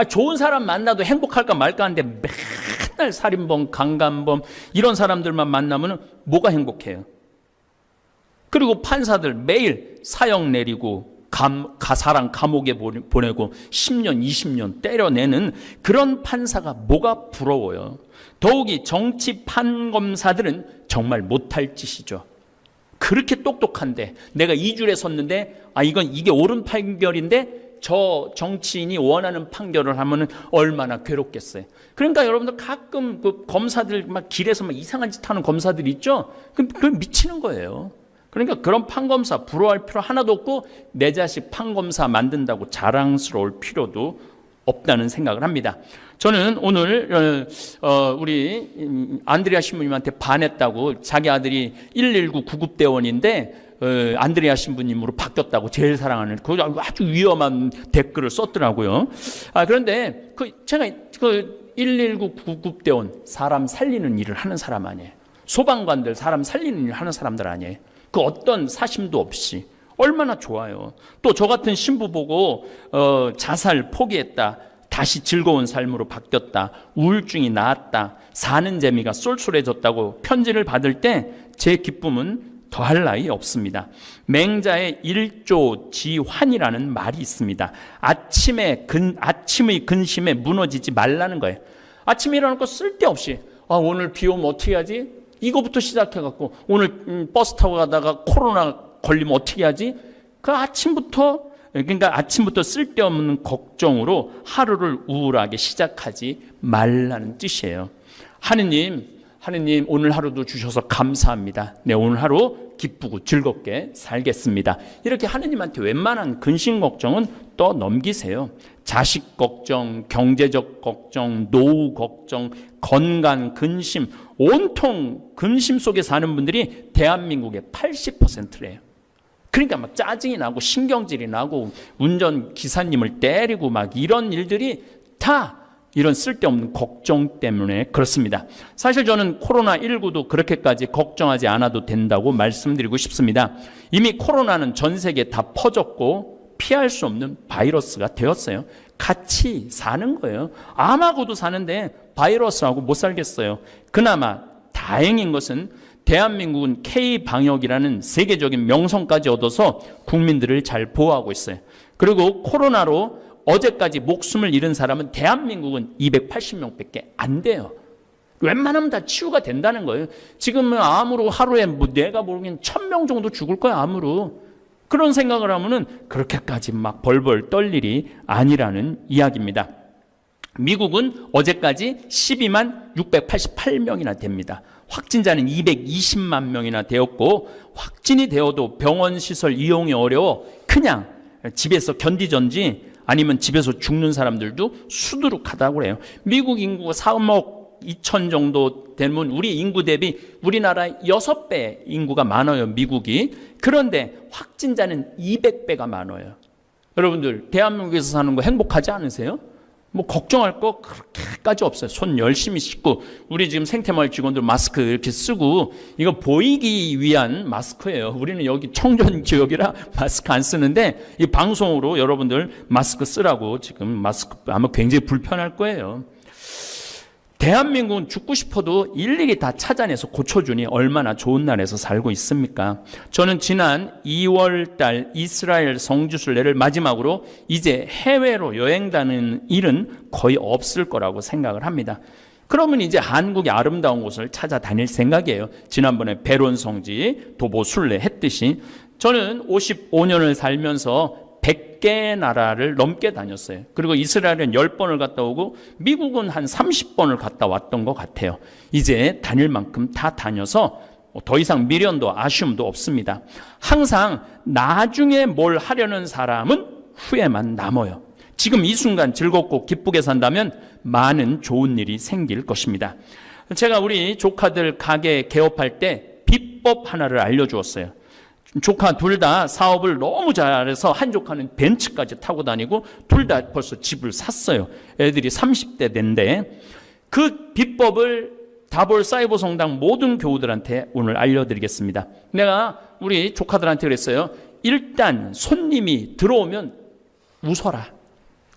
[SPEAKER 1] 좋은 사람 만나도 행복할까 말까 하는데 맨날 살인범, 강간범 이런 사람들만 만나면 뭐가 행복해요? 그리고 판사들 매일 사형 내리고 사람 감옥에 보내고 10년, 20년 때려내는 그런 판사가 뭐가 부러워요? 더욱이 정치 판검사들은 정말 못할 짓이죠. 그렇게 똑똑한데 내가 이 줄에 섰는데 이게 옳은 판결인데 저 정치인이 원하는 판결을 하면은 얼마나 괴롭겠어요. 그러니까 여러분들 가끔 그 검사들 막 길에서 막 이상한 짓 하는 검사들 있죠? 그럼 미치는 거예요. 그러니까 그런 판검사 부러워할 필요 하나도 없고 내 자식 판검사 만든다고 자랑스러울 필요도 없다는 생각을 합니다. 저는 오늘 우리 안드레아 신부님한테 반했다고, 자기 아들이 119 구급대원인데 안드레아 신부님으로 바뀌었다고, 제일 사랑하는 그 아주 위험한 댓글을 썼더라고요. 그런데 제가 119 구급대원 사람 살리는 일을 하는 사람 아니에요. 소방관들 사람 살리는 일을 하는 사람들 아니에요. 그 어떤 사심도 없이 얼마나 좋아요. 또 저 같은 신부 보고 자살 포기했다, 다시 즐거운 삶으로 바뀌었다, 우울증이 나았다, 사는 재미가 쏠쏠해졌다고 편지를 받을 때 제 기쁨은 더할 나위 없습니다. 맹자의 일조지환이라는 말이 있습니다. 아침의 근심에 무너지지 말라는 거예요. 아침에 일어나고 쓸데없이 오늘 비 오면 어떻게 하지? 이거부터 시작해갖고 오늘 버스 타고 가다가 코로나 걸리면 어떻게 하지? 그 아침부터 그러니까 아침부터 쓸데없는 걱정으로 하루를 우울하게 시작하지 말라는 뜻이에요. 하느님 오늘 하루도 주셔서 감사합니다. 네, 오늘 하루 기쁘고 즐겁게 살겠습니다. 이렇게 하느님한테 웬만한 근심 걱정은 또 넘기세요. 자식 걱정, 경제적 걱정, 노후 걱정, 건강 근심, 온통 근심 속에 사는 분들이 대한민국의 80%래요. 그러니까 막 짜증이 나고 신경질이 나고 운전 기사님을 때리고 막 이런 일들이 다 이런 쓸데없는 걱정 때문에 그렇습니다. 사실 저는 코로나19도 그렇게까지 걱정하지 않아도 된다고 말씀드리고 싶습니다. 이미 코로나는 전 세계에 다 퍼졌고 피할 수 없는 바이러스가 되었어요. 같이 사는 거예요. 암하고도 사는데 바이러스하고 못 살겠어요. 그나마 다행인 것은 대한민국은 K방역이라는 세계적인 명성까지 얻어서 국민들을 잘 보호하고 있어요. 그리고 코로나로 어제까지 목숨을 잃은 사람은 대한민국은 280명밖에 안 돼요. 웬만하면 다 치유가 된다는 거예요. 지금은 암으로 하루에 내가 모르긴 1000명 정도 죽을 거야, 암으로. 그런 생각을 하면은 그렇게까지 막 벌벌 떨 일이 아니라는 이야기입니다. 미국은 어제까지 12만 688명이나 됩니다. 확진자는 220만 명이나 되었고, 확진이 되어도 병원 시설 이용이 어려워 그냥 집에서 견디전지 아니면 집에서 죽는 사람들도 수두룩하다고 그래요. 미국 인구가 3억 2천 정도 되면 우리 인구 대비 우리나라 6배 인구가 많아요, 미국이. 그런데 확진자는 200배가 많아요. 여러분들 대한민국에서 사는 거 행복하지 않으세요? 뭐 걱정할 거 그렇게까지 없어요. 손 열심히 씻고, 우리 지금 생태마을 직원들 마스크 이렇게 쓰고, 이거 보이기 위한 마스크예요. 우리는 여기 청전 지역이라 마스크 안 쓰는데 이 방송으로 여러분들 마스크 쓰라고 지금 마스크 아마 굉장히 불편할 거예요. 대한민국은 죽고 싶어도 일일이 다 찾아내서 고쳐주니 얼마나 좋은 나라에서 살고 있습니까? 저는 지난 2월 달 이스라엘 성지순례를 마지막으로 이제 해외로 여행 다니는 일은 거의 없을 거라고 생각을 합니다. 그러면 이제 한국의 아름다운 곳을 찾아다닐 생각이에요. 지난번에 베론 성지 도보 순례 했듯이. 저는 55년을 살면서 100개 나라를 넘게 다녔어요. 그리고 이스라엘은 10번을 갔다 오고 미국은 한 30번을 갔다 왔던 것 같아요. 이제 다닐 만큼 다 다녀서 더 이상 미련도 아쉬움도 없습니다. 항상 나중에 뭘 하려는 사람은 후회만 남아요. 지금 이 순간 즐겁고 기쁘게 산다면 많은 좋은 일이 생길 것입니다. 제가 우리 조카들 가게 개업할 때 비법 하나를 알려주었어요. 조카 둘 다 사업을 너무 잘해서 한 조카는 벤츠까지 타고 다니고 둘 다 벌써 집을 샀어요. 애들이 30대 된데 그 비법을 다볼 사이버 성당 모든 교우들한테 오늘 알려드리겠습니다. 내가 우리 조카들한테 그랬어요. 일단 손님이 들어오면 웃어라.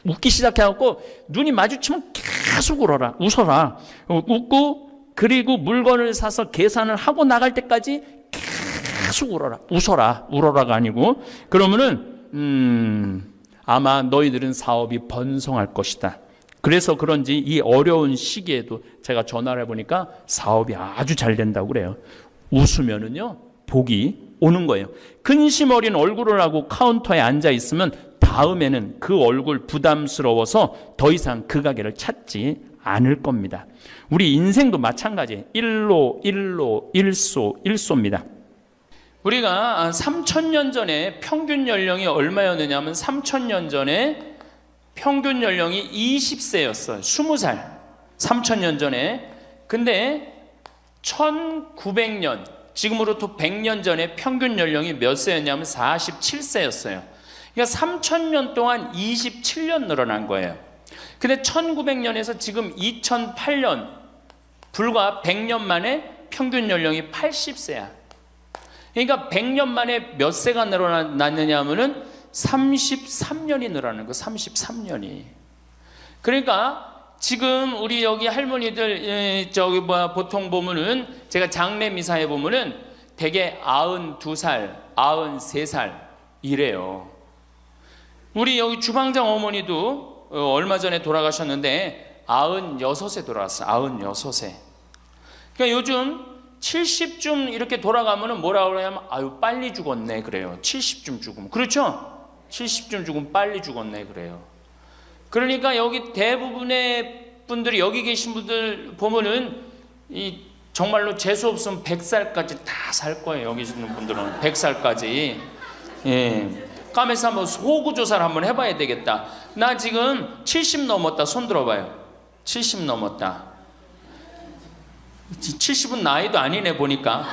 [SPEAKER 1] 웃기 시작해갖고 눈이 마주치면 계속 웃어라. 웃고 그리고 물건을 사서 계산을 하고 나갈 때까지 계속 울어라가 아니고. 그러면은 아마 너희들은 사업이 번성할 것이다. 그래서 그런지 이 어려운 시기에도 제가 전화를 해보니까 사업이 아주 잘 된다고 그래요. 웃으면은요 복이 오는 거예요. 근심 어린 얼굴을 하고 카운터에 앉아 있으면 다음에는 그 얼굴 부담스러워서 더 이상 그 가게를 찾지 않을 겁니다. 우리 인생도 마찬가지예요. 일소입니다. 우리가 3,000년 전에 평균 연령이 얼마였느냐 하면 3,000년 전에 평균 연령이 20세였어요. 20살. 3,000년 전에. 근데 1900년, 지금으로부터 100년 전에 평균 연령이 몇 세였냐면 47세였어요. 그러니까 3,000년 동안 27년 늘어난 거예요. 근데 1900년에서 지금 2008년, 불과 100년 만에 평균 연령이 80세야. 그러니까 100년 만에 몇 세가 늘어났느냐 하면은 33년이 늘어나는 거, 33년이. 그러니까 지금 우리 여기 할머니들 보통 보면은 제가 장례 미사에 보면은 대개 92살, 93살 이래요. 우리 여기 주방장 어머니도 얼마 전에 돌아가셨는데 96세 돌아갔어요. 96세. 그러니까 요즘 70쯤 이렇게 돌아가면은 뭐라 그러냐면 아유 빨리 죽었네 그래요. 70쯤 죽으면. 그렇죠? 70쯤 죽으면 빨리 죽었네 그래요. 그러니까 여기 대부분의 분들이 여기 계신 분들 보면은 이 정말로 재수 없으면 100살까지 다 살 거예요. 여기 있는 분들은 100살까지. 예. 까면서 한번 호구 조사를 한번 해봐야 되겠다. 나 지금 70 넘었다. 손 들어봐요. 70 넘었다. 70은 나이도 아니네 보니까.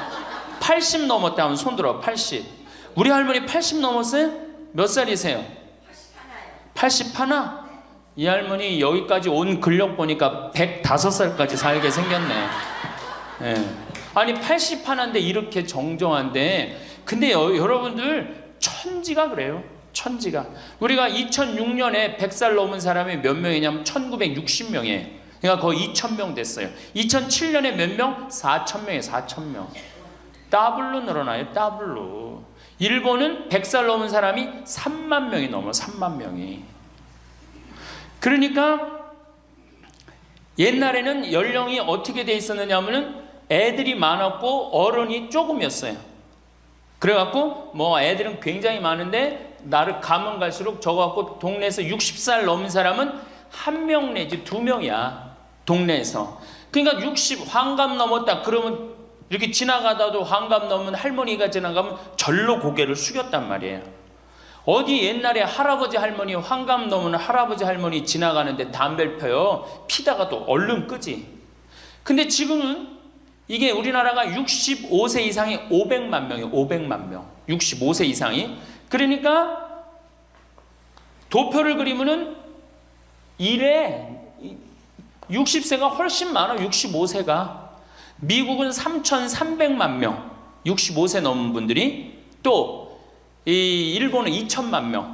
[SPEAKER 1] 80 넘었다 하면 손 들어. 80. 우리 할머니 80 넘었어요? 몇 살이세요? 81? 이 할머니 여기까지 온 근력 보니까 105살까지 살게 생겼네. 예. 아니 81인데 이렇게 정정한데, 근데 여러분들 천지가 그래요. 천지가. 우리가 2006년에 100살 넘은 사람이 몇 명이냐면 1960명이에요. 그러니까 거의 2000명 됐어요. 2007년에 몇 명? 4000명이에요. 4000명. 더블로 늘어나요. 더블로. 일본은 100살 넘은 사람이 3만 명이 넘어. 3만 명이. 그러니까 옛날에는 연령이 어떻게 돼 있었느냐 하면은 애들이 많았고 어른이 조금이었어요. 그래갖고 뭐 애들은 굉장히 많은데 나를 가면 갈수록 적어갖고 동네에서 60살 넘은 사람은 1명 내지 2명이야. 동네에서. 그러니까 60 환갑 넘었다 그러면 이렇게 지나가다도 환갑 넘은 할머니가 지나가면 절로 고개를 숙였단 말이에요. 어디 옛날에 할아버지 할머니 환갑 넘은 할아버지 할머니 지나가는데 담배를 펴요. 피다가 또 얼른 끄지. 근데 지금은 이게 우리나라가 65세 이상이 500만 명이에요. 500만 명. 65세 이상이. 그러니까 도표를 그리면은 1에 60세가 훨씬 많아. 65세가. 미국은 3,300만 명. 65세 넘은 분들이. 또 이 일본은 2천만 명.